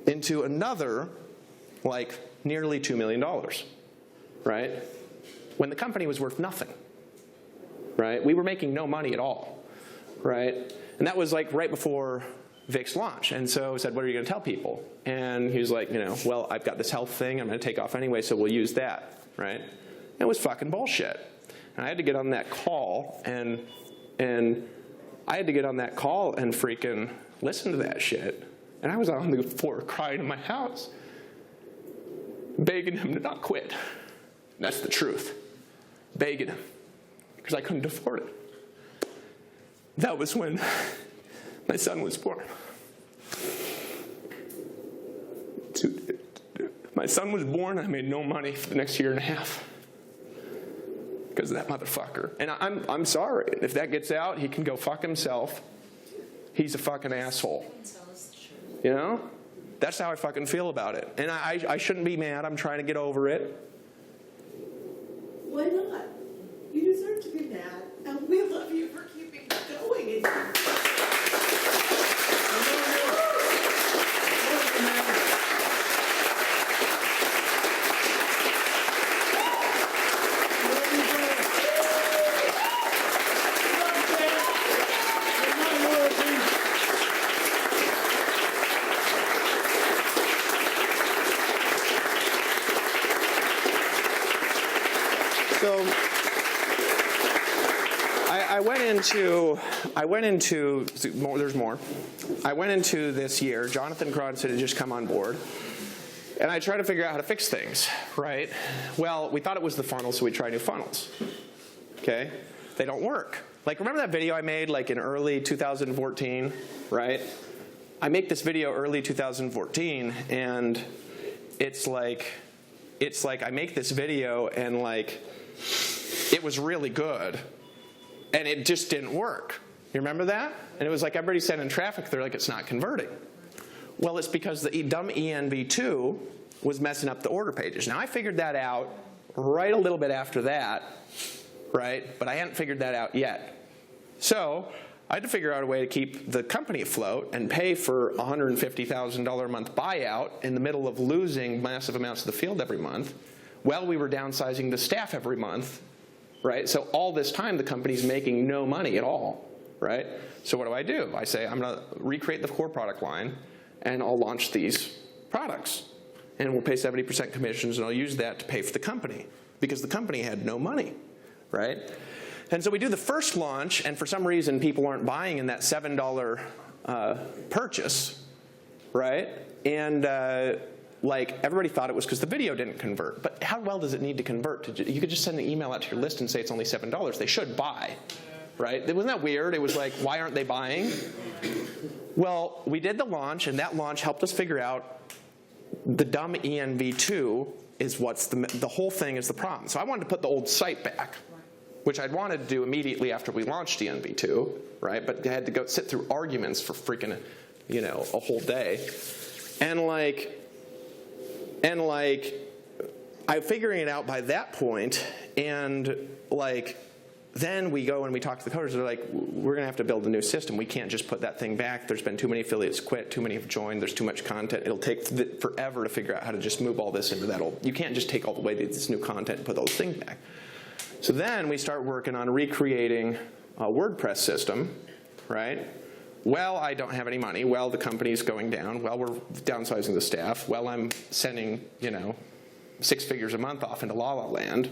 [SPEAKER 1] into another like nearly $2 million, right? When the company was worth nothing, right? We were making no money at all, right? And that was like right before Vic's launch. And so I said, what are you going to tell people? And he was like, well, I've got this health thing. I'm going to take off anyway, so we'll use that, right? And it was fucking bullshit. And I had to get on that call and freaking listen to that shit. And I was on the floor crying in my house, begging him to not quit. And that's the truth. Begging him. Because I couldn't afford it. That was when my son was born. My son was born, I made no money for the next year and a half. Because of that motherfucker. And I'm sorry. If that gets out, he can go fuck himself. He's a fucking asshole. You know? That's how I fucking feel about it. And I shouldn't be mad. I'm trying to get over it.
[SPEAKER 2] Why not? You deserve to be mad. And we love you for keeping going.
[SPEAKER 1] So I went into, there's more. I went into this year, Jonathan Cronson had just come on board, and I tried to figure out how to fix things, right? Well, we thought it was the funnel, so we tried new funnels, okay? They don't work. Like, remember that video I made like in early 2014, right? I make this video early 2014, and it's like I make this video, and like, it was really good, and it just didn't work. You remember that? And it was like everybody sending traffic, they're like, it's not converting. Well, it's because the dumb ENV2 was messing up the order pages. Now, I figured that out right a little bit after that, right? But I hadn't figured that out yet. So I had to figure out a way to keep the company afloat and pay for a $150,000 a month buyout in the middle of losing massive amounts of the field every month, while we were downsizing the staff every month, right? So all this time, the company's making no money at all, right? So what do? I say, I'm going to recreate the core product line, and I'll launch these products. And we'll pay 70% commissions, and I'll use that to pay for the company, because the company had no money, right? And so we do the first launch, and for some reason, people aren't buying in that $7 purchase, right? And like, everybody thought it was because the video didn't convert. But how well does it need to convert? You could just send an email out to your list and say it's only $7. They should buy, right? Wasn't that weird? It was like, why aren't they buying? Well, we did the launch, and that launch helped us figure out the dumb ENV2 is what's the whole thing is the problem. So I wanted to put the old site back, which I'd wanted to do immediately after we launched ENV2, right? But I had to go sit through arguments for freaking, a whole day. And I'm figuring it out by that point, and then we go and we talk to the coders. They're like, we're going to have to build a new system. We can't just put that thing back. There's been too many affiliates quit, too many have joined, there's too much content. It'll take forever to figure out how to just move all this into that old. You can't just take all the way to this new content and put those things back. So then we start working on recreating a WordPress system, right? Well, I don't have any money. Well, the company's going down. Well, we're downsizing the staff. Well, I'm sending, 6 figures a month off into La La Land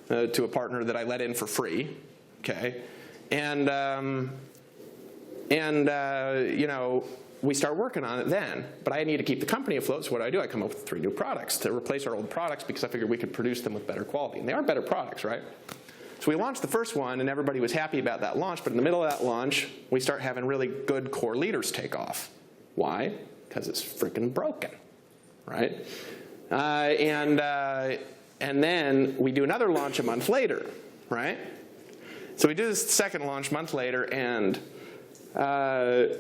[SPEAKER 1] to a partner that I let in for free, okay? And we start working on it then. But I need to keep the company afloat, so what do? I come up with 3 new products to replace our old products, because I figured we could produce them with better quality. And they are better products, right? So we launched the first one, and everybody was happy about that launch. But in the middle of that launch, we start having really good core leaders take off. Why? Because it's freaking broken, right? And then we do another launch a month later, right? So we do this second launch a month later, and the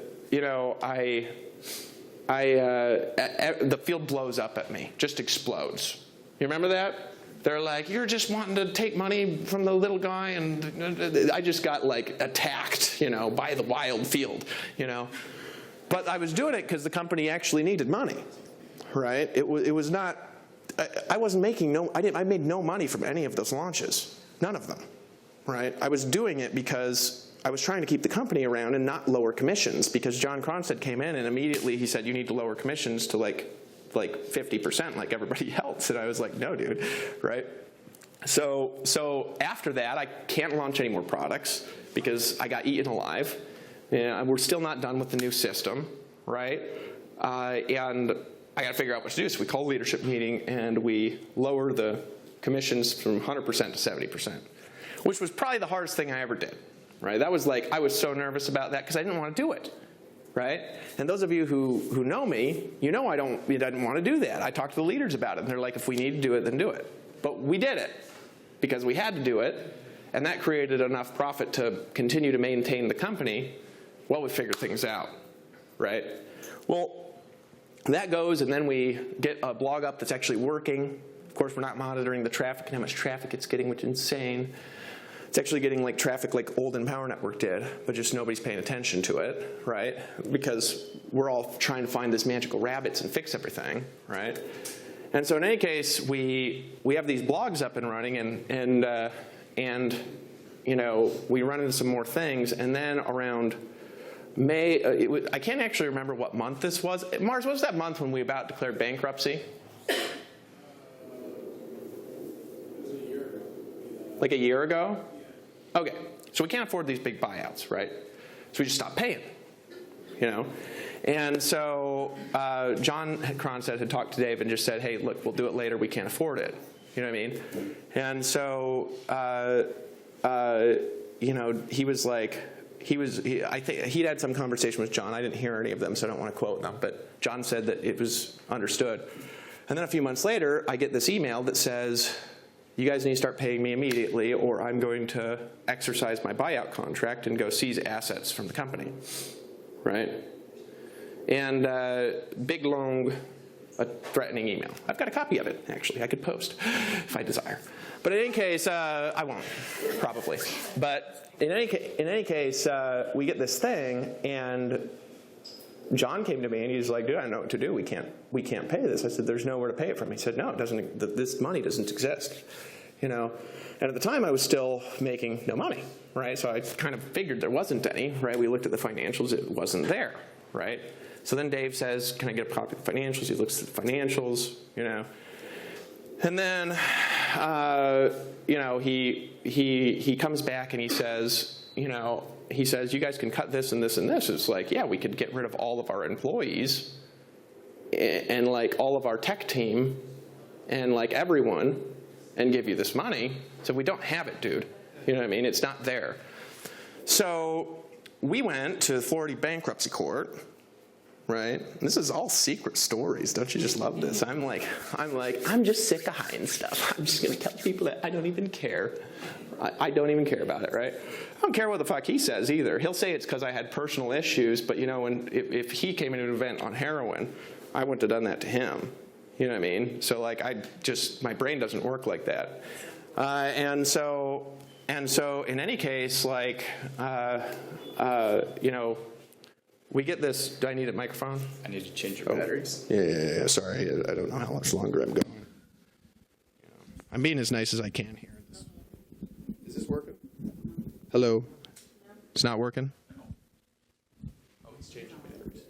[SPEAKER 1] field blows up at me, just explodes. You remember that? They're like, you're just wanting to take money from the little guy, and I just got attacked, by the wild field, But I was doing it because the company actually needed money, right? It was not. I wasn't making I made no money from any of those launches, none of them, right? I was doing it because I was trying to keep the company around and not lower commissions, because John Cronstead came in and immediately he said, you need to lower commissions to like 50% like everybody else. And I was like, no, dude, right? So after that, I can't launch any more products because I got eaten alive. And we're still not done with the new system, right? And I got to figure out what to do. So we call a leadership meeting, and we lower the commissions from 100% to 70%, which was probably the hardest thing I ever did, right? That was I was so nervous about that because I didn't want to do it, right? And those of you who know me, I didn't want to do that. I talked to the leaders about it, and they're like, if we need to do it, then do it. But we did it because we had to do it, and that created enough profit to continue to maintain the company while we figured things out, right? Well, that goes, and then we get a blog up that's actually working. Of course, we're not monitoring the traffic and how much traffic it's getting, which is insane. It's actually getting traffic like Old and Power Network did, but just nobody's paying attention to it, right? Because we're all trying to find this magical rabbits and fix everything, right? And so in any case, we have these blogs up and running, and we run into some more things, and then around May, I can't actually remember what month this was. Mars, what was that month when we about declared bankruptcy? Like a year ago? Okay. So So we can't afford these big buyouts, right? So we just stopped paying, you know? And so John Cronstead had talked to Dave and just said, hey, look, we'll do it later. We can't afford it. You know what I mean? And so, you know, he was like, I think he'd had some conversation with John. I didn't hear any of them, so I don't want to quote them. But John said that it was understood. And then a few months later, I get this email that says, you guys need to start paying me immediately, or I'm going to exercise my buyout contract and go seize assets from the company, right? And big, long, threatening email. I've got a copy of it, actually. I could post if I desire. But in any case, I won't, probably. But in any case, we get this thing, and John came to me, and he's like, dude, I don't know what to do. We can't pay this. I said, there's nowhere to pay it from. He said, no, it doesn't. This money doesn't exist, you know. And at the time, I was still making no money, right? So I kind of figured there wasn't any, right? We looked at the financials. It wasn't there, right? So then Dave says, can I get a copy of the financials? He looks at the financials, you know. And then, you know, he comes back and he says, you know, you guys can cut this and this and this. It's like, yeah, we could get rid of all of our employees and like all of our tech team and like everyone and give you this money. So we don't have it, dude. You know what I mean? It's not there. So we went to the Florida bankruptcy court. Right? This is all secret stories. Don't you just love this? I'm just sick of hiding stuff. I'm just going to tell people that I don't even care. I don't even care about it, right? I don't care what the fuck he says either. He'll say it's because I had personal issues, but you know, if he came into an event on heroin, I wouldn't have done that to him. You know what I mean? So like, my brain doesn't work like that. And so in any case, like, you know, we get this. Do I need a microphone?
[SPEAKER 3] I need to change your batteries.
[SPEAKER 1] Yeah. Sorry, I don't know how much longer I'm going. I'm being as nice as I can here. Is this working? Hello? It's not working? Oh, he's changing batteries.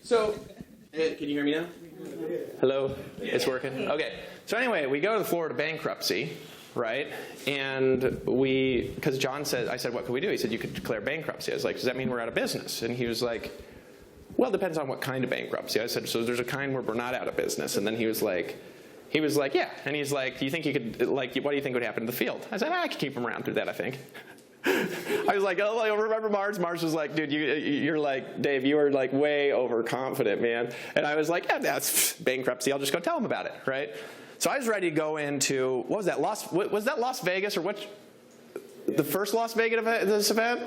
[SPEAKER 1] So, can you hear me now? Hello? It's working? Okay. So anyway, we go to the Florida bankruptcy. Right? And because John said, I said, what could we do? He said, you could declare bankruptcy. I was like, does that mean we're out of business? And he was like, well, it depends on what kind of bankruptcy. I said, so there's a kind where we're not out of business. And then he was like, yeah. And he's like, do you think you could, like, what do you think would happen to the field? I said, I could keep him around through that, I think. I was like, oh, remember Mars? Mars was like, dude, you're like, Dave, you are like way overconfident, man. And I was like, yeah, that's bankruptcy. I'll just go tell him about it, right? So I was ready to go into, what was that, Las Vegas, or what, the first Las Vegas event, this event?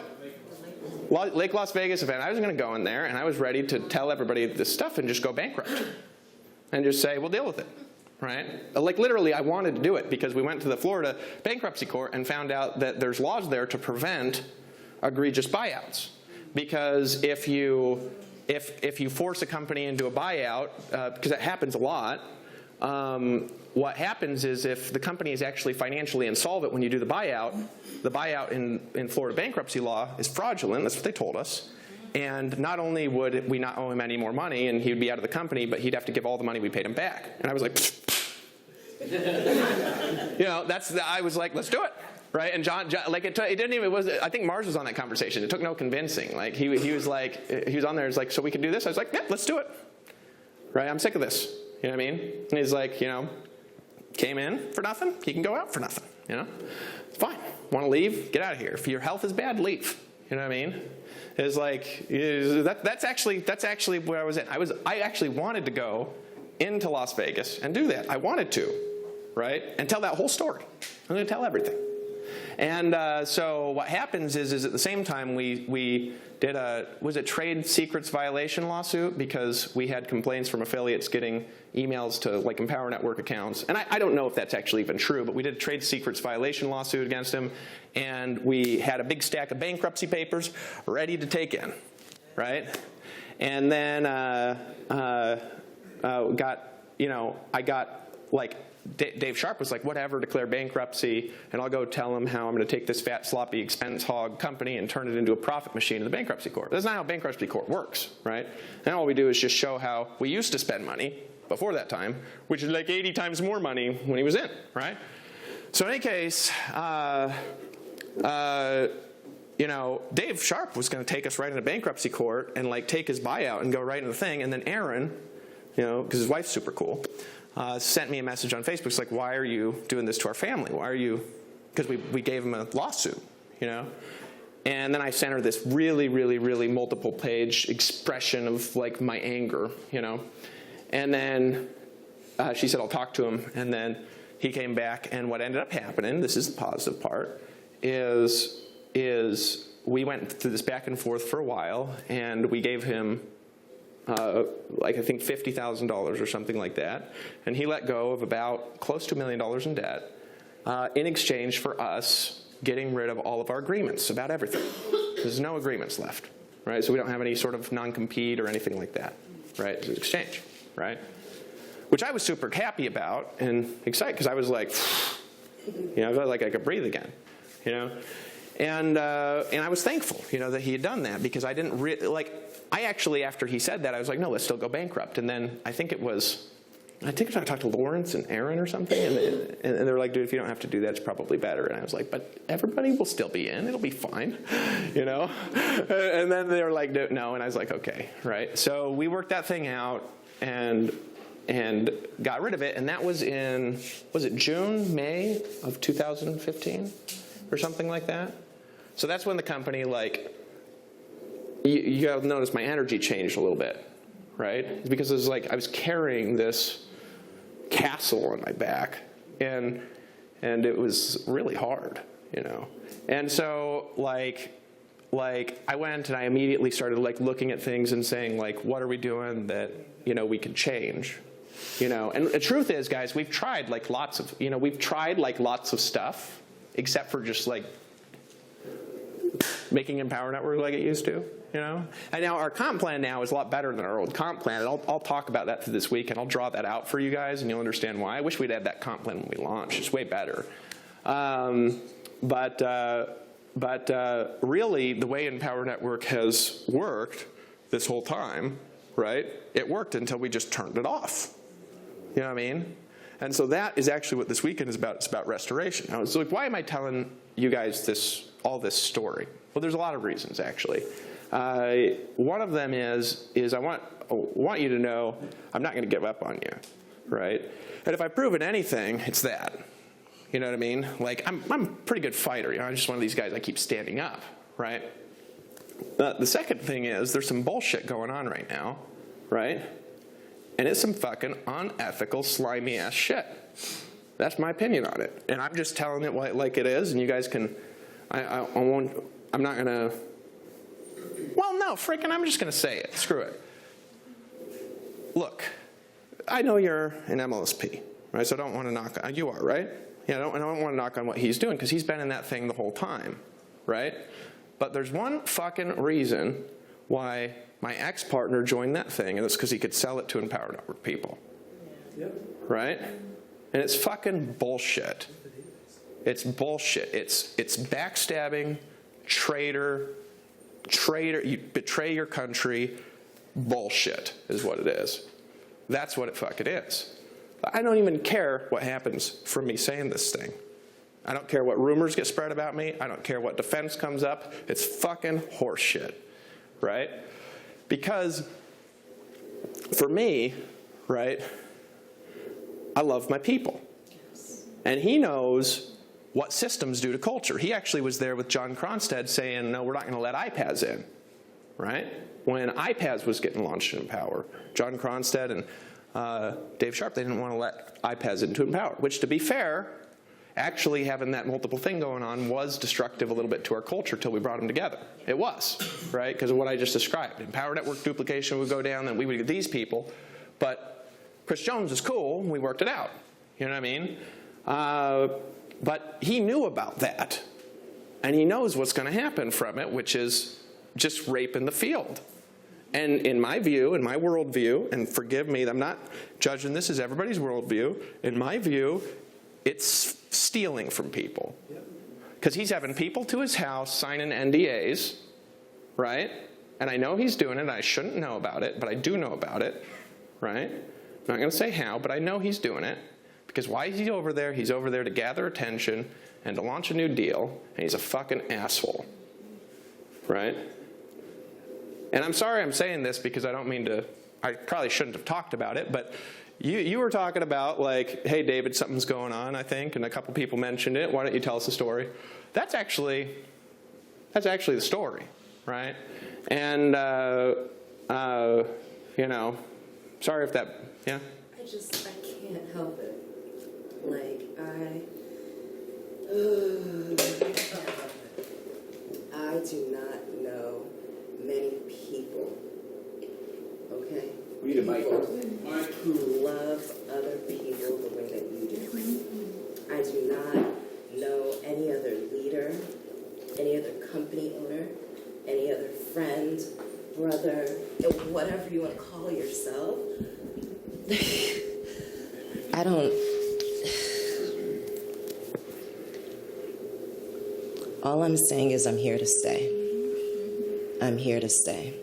[SPEAKER 1] Lake Las Vegas event. I was going to go in there, and I was ready to tell everybody this stuff and just go bankrupt. And just say, we'll deal with it, right? Like literally, I wanted to do it because we went to the Florida bankruptcy court and found out that there's laws there to prevent egregious buyouts. Because if you force a company into a buyout, because that happens a lot, what happens is if the company is actually financially insolvent when you do the buyout in Florida bankruptcy law is fraudulent. That's what they told us. And not only would we not owe him any more money and he would be out of the company, but he'd have to give all the money we paid him back. And I was like, you know, I was like, let's do it. Right? And John like it didn't even, I think Mars was on that conversation. It took no convincing. Like he was like, he was on there. He's like, so we can do this? I was like, yeah, let's do it. Right? I'm sick of this. You know what I mean? And he's like, you know, came in for nothing, he can go out for nothing, you know? It's fine. Want to leave? Get out of here. If your health is bad, leave. You know what I mean? It's like, that's actually where I was at. I actually wanted to go into Las Vegas and do that. I wanted to, right? And tell that whole story. I'm going to tell everything. And so what happens is at the same time we did was it trade secrets violation lawsuit, because we had complaints from affiliates getting emails to like Empower Network accounts. And I don't know if that's actually even true, but we did a trade secrets violation lawsuit against him. And we had a big stack of bankruptcy papers ready to take in, right? And then I got like, Dave Sharp was like, whatever, declare bankruptcy, and I'll go tell him how I'm going to take this fat, sloppy expense hog company and turn it into a profit machine in the bankruptcy court. That's not how bankruptcy court works, right? And all we do is just show how we used to spend money, before that time, which is like 80 times more money when he was in, right? So in any case, you know, Dave Sharp was going to take us right into bankruptcy court and like take his buyout and go right into the thing. And then Aaron, you know, because his wife's super cool, sent me a message on Facebook. It's like, why are you doing this to our family? Why are you, because we gave him a lawsuit, you know? And then I sent her this really, really, really multiple page expression of like my anger, you know? And then she said, I'll talk to him. And then he came back, and what ended up happening, this is the positive part, is we went through this back and forth for a while, and we gave him like I think $50,000 or something like that, and he let go of about close to $1 million in debt in exchange for us getting rid of all of our agreements about everything. There's no agreements left, right? So we don't have any sort of non-compete or anything like that, right? It's an exchange, right? Which I was super happy about and excited, because I was like, you know, I felt like I could breathe again, you know? And I was thankful, you know, that he had done that, because I didn't really, like, I actually, after he said that, I was like, no, let's still go bankrupt. And then I think I talked to Lawrence and Aaron or something, and they were like, dude, if you don't have to do that, it's probably better. And I was like, but everybody will still be in. It'll be fine, you know? And then they were like, no. And I was like, okay, right? So we worked that thing out and got rid of it. And that was in, was it June, May of 2015 or something like that? So that's when the company, like, you have noticed my energy changed a little bit, right? It's because it was like I was carrying this castle on my back, and it was really hard, you know. And so like I went and I immediately started like looking at things and saying like, what are we doing that, you know, we can change, you know. And the truth is, guys, we've tried like lots of stuff, except for just like making Empower Network like it used to, you know? And now our comp plan now is a lot better than our old comp plan. And I'll talk about that through this week, and I'll draw that out for you guys, and you'll understand why. I wish we'd had that comp plan when we launched. It's way better. But really, the way Empower Network has worked this whole time, right? It worked until we just turned it off. You know what I mean? And so that is actually what this weekend is about. It's about restoration. I was like, why am I telling you guys all this story? Well, there's a lot of reasons, actually. One of them is I want you to know I'm not going to give up on you, right? And if I've proven anything, it's that. You know what I mean? Like, I'm a pretty good fighter. You know, I'm just one of these guys. I keep standing up, right? The second thing is there's some bullshit going on right now, right? And it's some fucking unethical, slimy-ass shit. That's my opinion on it. And I'm just telling it like it is, and you guys can, I'm not going to, well, no, freaking, I'm just going to say it. Screw it. Look, I know you're an MLSP, right? So I don't want to knock on, you are, right? Yeah, I don't want to knock on what he's doing, because he's been in that thing the whole time, right? But there's one fucking reason why my ex-partner joined that thing, and it's because he could sell it to Empower Network people. Yep. Right? And it's fucking bullshit. It's bullshit. It's backstabbing, traitor, you betray your country, bullshit is what it is. That's what it fucking is. I don't even care what happens from me saying this thing. I don't care what rumors get spread about me. I don't care what defense comes up. It's fucking horseshit, right? Because for me, right, I love my people. And he knows what systems do to culture. He actually was there with John Cronstead saying, no, we're not going to let iPads in, right? When iPads was getting launched in Empower, John Cronstead and Dave Sharp, they didn't want to let iPads into Empower, which, to be fair, actually having that multiple thing going on was destructive a little bit to our culture till we brought them together. It was, right? Because of what I just described. Empower Network duplication would go down, and we would get these people. But Chris Jones is cool. We worked it out. You know what I mean? But he knew about that. And he knows what's going to happen from it, which is just rape in the field. And in my view, in my worldview, and forgive me, I'm not judging this as everybody's worldview. In my view, it's stealing from people. Because he's having people to his house signing NDAs, right? And I know he's doing it. I shouldn't know about it, but I do know about it, right? I'm not going to say how, but I know he's doing it. Because why is he over there? He's over there to gather attention and to launch a new deal, and he's a fucking asshole. Right? And I'm sorry I'm saying this because I don't mean to, I probably shouldn't have talked about it, but you were talking about like, hey, David, something's going on, I think, and a couple people mentioned it. Why don't you tell us the story? That's actually the story, right? And, you know, sorry if that, yeah?
[SPEAKER 3] I can't help it. Like, I do not know many people, okay?
[SPEAKER 4] We need a mic.
[SPEAKER 3] Who love other people the way that you do. I do not know any other leader, any other company owner, any other friend, brother, whatever you want to call yourself. I don't. All I'm saying is I'm here to stay. I'm here to stay.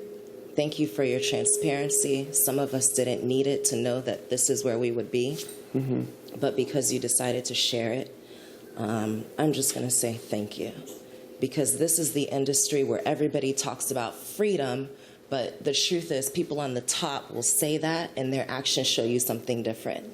[SPEAKER 3] Thank you for your transparency. Some of us didn't need it to know that this is where we would be. Mm-hmm. But because you decided to share it, I'm just going to say thank you. Because this is the industry where everybody talks about freedom, but the truth is people on the top will say that and their actions show you something different.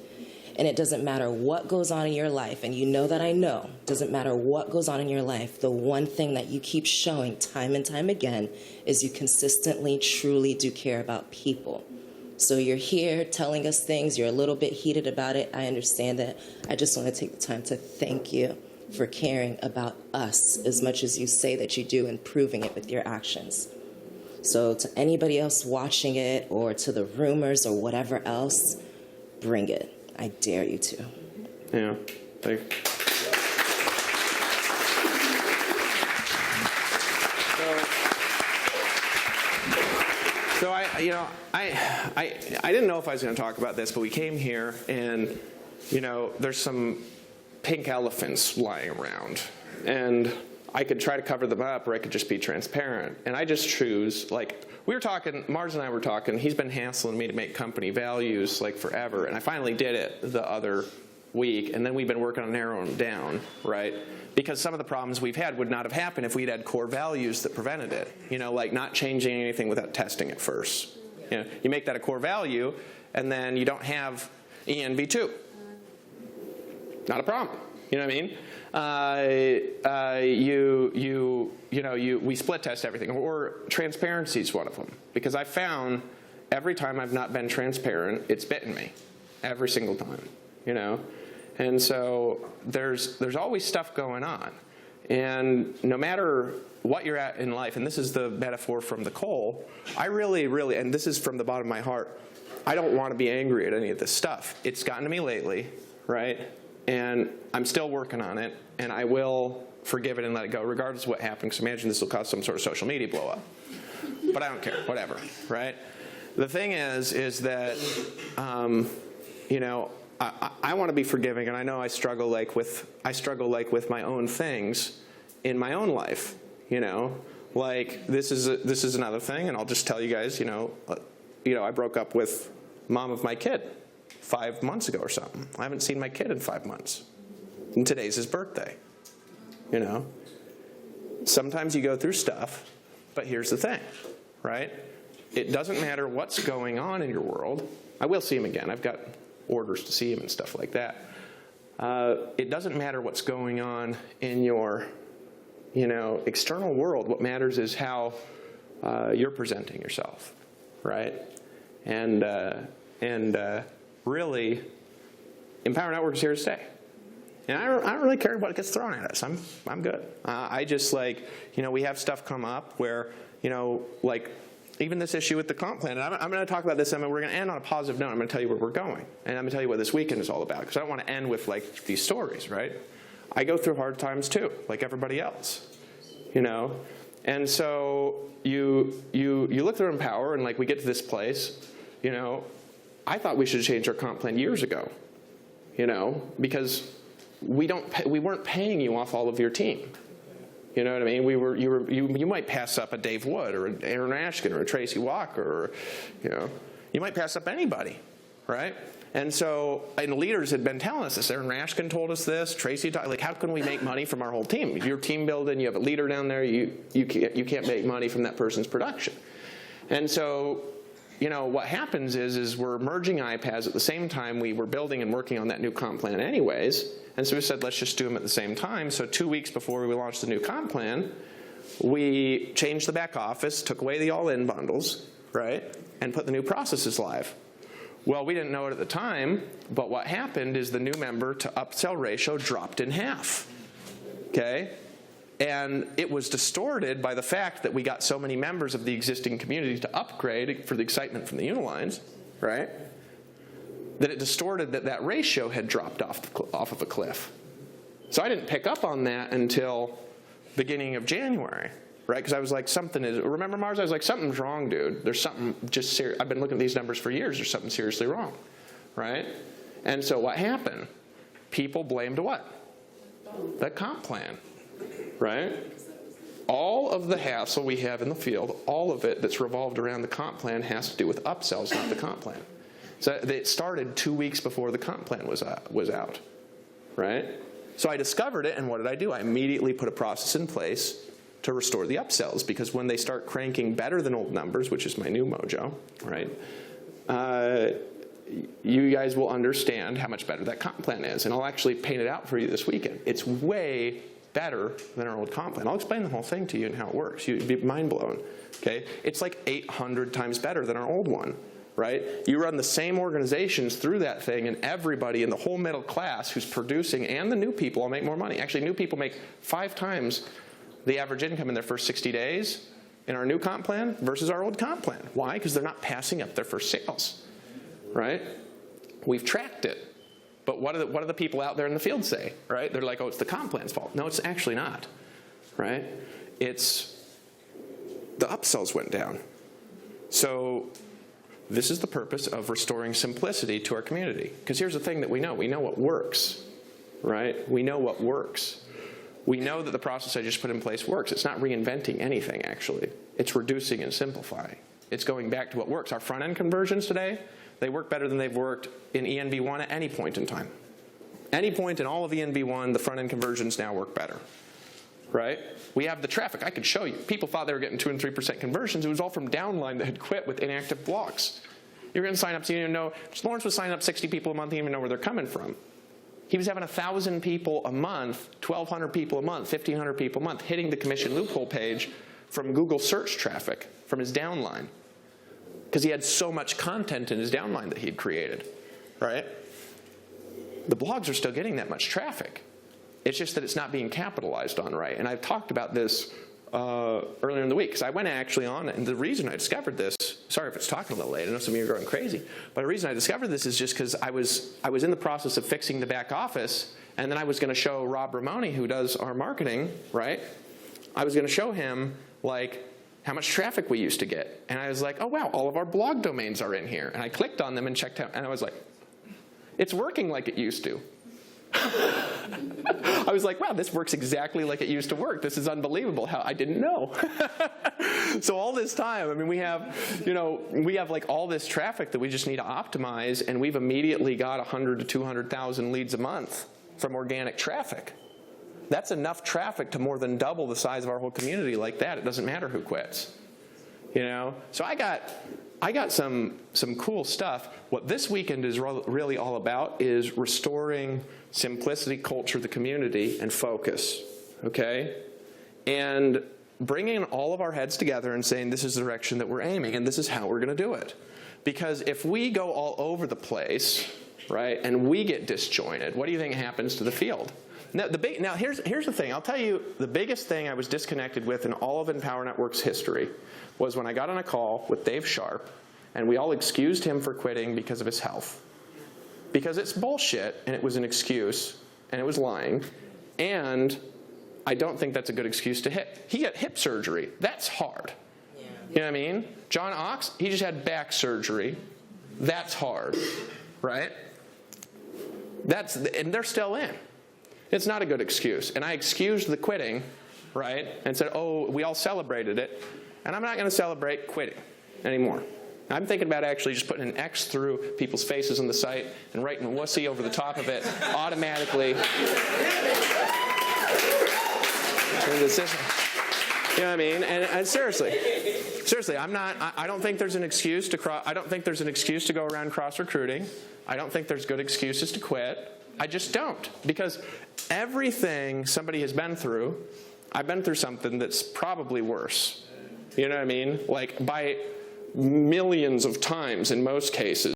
[SPEAKER 3] And it doesn't matter what goes on in your life, and you know that I know, doesn't matter what goes on in your life, the one thing that you keep showing time and time again is you consistently, truly do care about people. So you're here telling us things, you're a little bit heated about it, I understand that. I just want to take the time to thank you for caring about us as much as you say that you do and proving it with your actions. So to anybody else watching it or to the rumors or whatever else, bring it. I dare you to.
[SPEAKER 1] Yeah. Thank you. So I didn't know if I was going to talk about this, but we came here and, you know, there's some pink elephants lying around. And I could try to cover them up or I could just be transparent. And I just choose, like, we were talking, Mars and I were talking, he's been hassling me to make company values, like, forever. And I finally did it the other week, and then we've been working on narrowing them down, right? Because some of the problems we've had would not have happened if we'd had core values that prevented it. You know, like not changing anything without testing it first. You know, you make that a core value, and then you don't have ENV2. Not a problem. You know what I mean? We split test everything, or transparency is one of them. Because I found every time I've not been transparent, it's bitten me, every single time. You know, and so there's always stuff going on, and no matter what you're at in life, and this is the metaphor from the coal, I really, and this is from the bottom of my heart, I don't want to be angry at any of this stuff. It's gotten to me lately, right? And I'm still working on it, and I will forgive it and let it go, regardless of what happens. Because imagine this will cause some sort of social media blow up. But I don't care, whatever, right? The thing is that, you know, I want to be forgiving, and I know I struggle like with my own things in my own life. You know, like this is another thing, and I'll just tell you guys. You know, I broke up with mom of my kid 5 months ago or something. I haven't seen my kid in 5 months, and today's his birthday. You know, sometimes you go through stuff, but here's the thing, right? It doesn't matter what's going on in your world. I will see him again. I've got orders to see him and stuff like that. It doesn't matter what's going on in your, you know, external world. What matters is how you're presenting yourself, right? And really, Empower Network is here to stay. And I don't really care what gets thrown at us. I'm good. I just like, you know, we have stuff come up where, you know, like, even this issue with the comp plan, and I'm going to talk about this, and we're going to end on a positive note. I'm going to tell you where we're going, and I'm going to tell you what this weekend is all about, because I don't want to end with, like, these stories, right? I go through hard times, too, like everybody else, you know? And so you look through Empower, and, like, we get to this place, you know, I thought we should change our comp plan years ago, you know, because we weren't paying you off all of your team. You know what I mean? You might pass up a Dave Wood or an Aaron Ashkin or a Tracy Walker, or, you know, you might pass up anybody, right? And so, and leaders had been telling us this. Aaron Rashkin told us this. Tracy, like, how can we make money from our whole team? If you're team building, you have a leader down there, you can't make money from that person's production. And so, you know, what happens is we're merging iPads at the same time we were building and working on that new comp plan anyways. And so we said, let's just do them at the same time. So 2 weeks before we launched the new comp plan, we changed the back office, took away the all-in bundles, right, and put the new processes live. Well, we didn't know it at the time, but what happened is the new member to upsell ratio dropped in half, okay? And it was distorted by the fact that we got so many members of the existing community to upgrade for the excitement from the Unilines, right? That it distorted that ratio had dropped off of a cliff. So I didn't pick up on that until beginning of January, right? Because I was like, remember Mars? I was like, something's wrong, dude. There's something just serious. I've been looking at these numbers for years. There's something seriously wrong, right? And so what happened? People blamed what? The comp plan, right? All of the hassle we have in the field, all of it that's revolved around the comp plan has to do with upsells, not the comp plan. So it started 2 weeks before the comp plan was out, right? So I discovered it, and what did I do? I immediately put a process in place to restore the upsells, because when they start cranking better than old numbers, which is my new mojo, right, you guys will understand how much better that comp plan is. And I'll actually paint it out for you this weekend. It's way better than our old comp plan. I'll explain the whole thing to you and how it works. You'd be mind blown, okay? It's like 800 times better than our old one, right? You run the same organizations through that thing, and everybody in the whole middle class who's producing, and the new people, will make more money. Actually, new people make 5 times the average income in their first 60 days in our new comp plan versus our old comp plan. Why? Because they're not passing up their first sales, right? We've tracked it. But what do the people out there in the field say, right? They're like, oh, it's the comp plan's fault. No, it's actually not, right? It's the upsells went down. So this is the purpose of restoring simplicity to our community. Because here's the thing that we know. We know what works, right? We know what works. We know that the process I just put in place works. It's not reinventing anything, actually. It's reducing and simplifying. It's going back to what works. Our front-end conversions today, they work better than they've worked in ENV1 at any point in time. Any point in all of ENV1, the front-end conversions now work better, right? We have the traffic. I could show you. People thought they were getting 2 and 3% conversions. It was all from downline that had quit with inactive blocks. You're going to sign up, so you didn't know. Lawrence was signing up 60 people a month. He didn't even know where they're coming from. He was having 1,000 people a month, 1,200 people a month, 1,500 people a month hitting the commission loophole page from Google search traffic from his downline, because he had so much content in his downline that he'd created, right? The blogs are still getting that much traffic. It's just that it's not being capitalized on right. And I've talked about this earlier in the week, because I went actually on, and the reason I discovered this, sorry if it's talking a little late, I know some of you are going crazy, but the reason I discovered this is just because I was in the process of fixing the back office, and then I was going to show Rob Ramoni, who does our marketing, right? I was going to show him, like, how much traffic we used to get. And I was like, oh, wow, all of our blog domains are in here. And I clicked on them and checked out, and I was like, it's working like it used to. I was like, wow, this works exactly like it used to work. This is unbelievable how I didn't know. So all this time, I mean, we have like all this traffic that we just need to optimize, and we've immediately got 100 to 200,000 leads a month from organic traffic. That's enough traffic to more than double the size of our whole community like that. It doesn't matter who quits, you know? So I got some cool stuff. What this weekend is really all about is restoring simplicity, culture, the community, and focus, okay? And bringing all of our heads together and saying this is the direction that we're aiming, and this is how we're going to do it. Because if we go all over the place, right, and we get disjointed, what do you think happens to the field? Now, here's the thing. I'll tell you, the biggest thing I was disconnected with in all of Empower Network's history was when I got on a call with Dave Sharp, and we all excused him for quitting because of his health. Because it's bullshit, and it was an excuse, and it was lying, and I don't think that's a good excuse to hit. He got hip surgery. That's hard. Yeah. You know what I mean? John Ox, he just had back surgery. That's hard, right? And they're still in. It's not a good excuse. And I excused the quitting, right, and said, oh, we all celebrated it, and I'm not going to celebrate quitting anymore, I'm thinking about actually just putting an X through people's faces on the site and writing wussy over the top of it automatically. In the system. You know what I mean? And seriously, I don't think there's an excuse to I don't think there's an excuse to go around cross-recruiting. I don't think there's good excuses to quit. I just don't. Because everything somebody has been through, I've been through something that's probably worse. You know what I mean? Like by millions of times in most cases.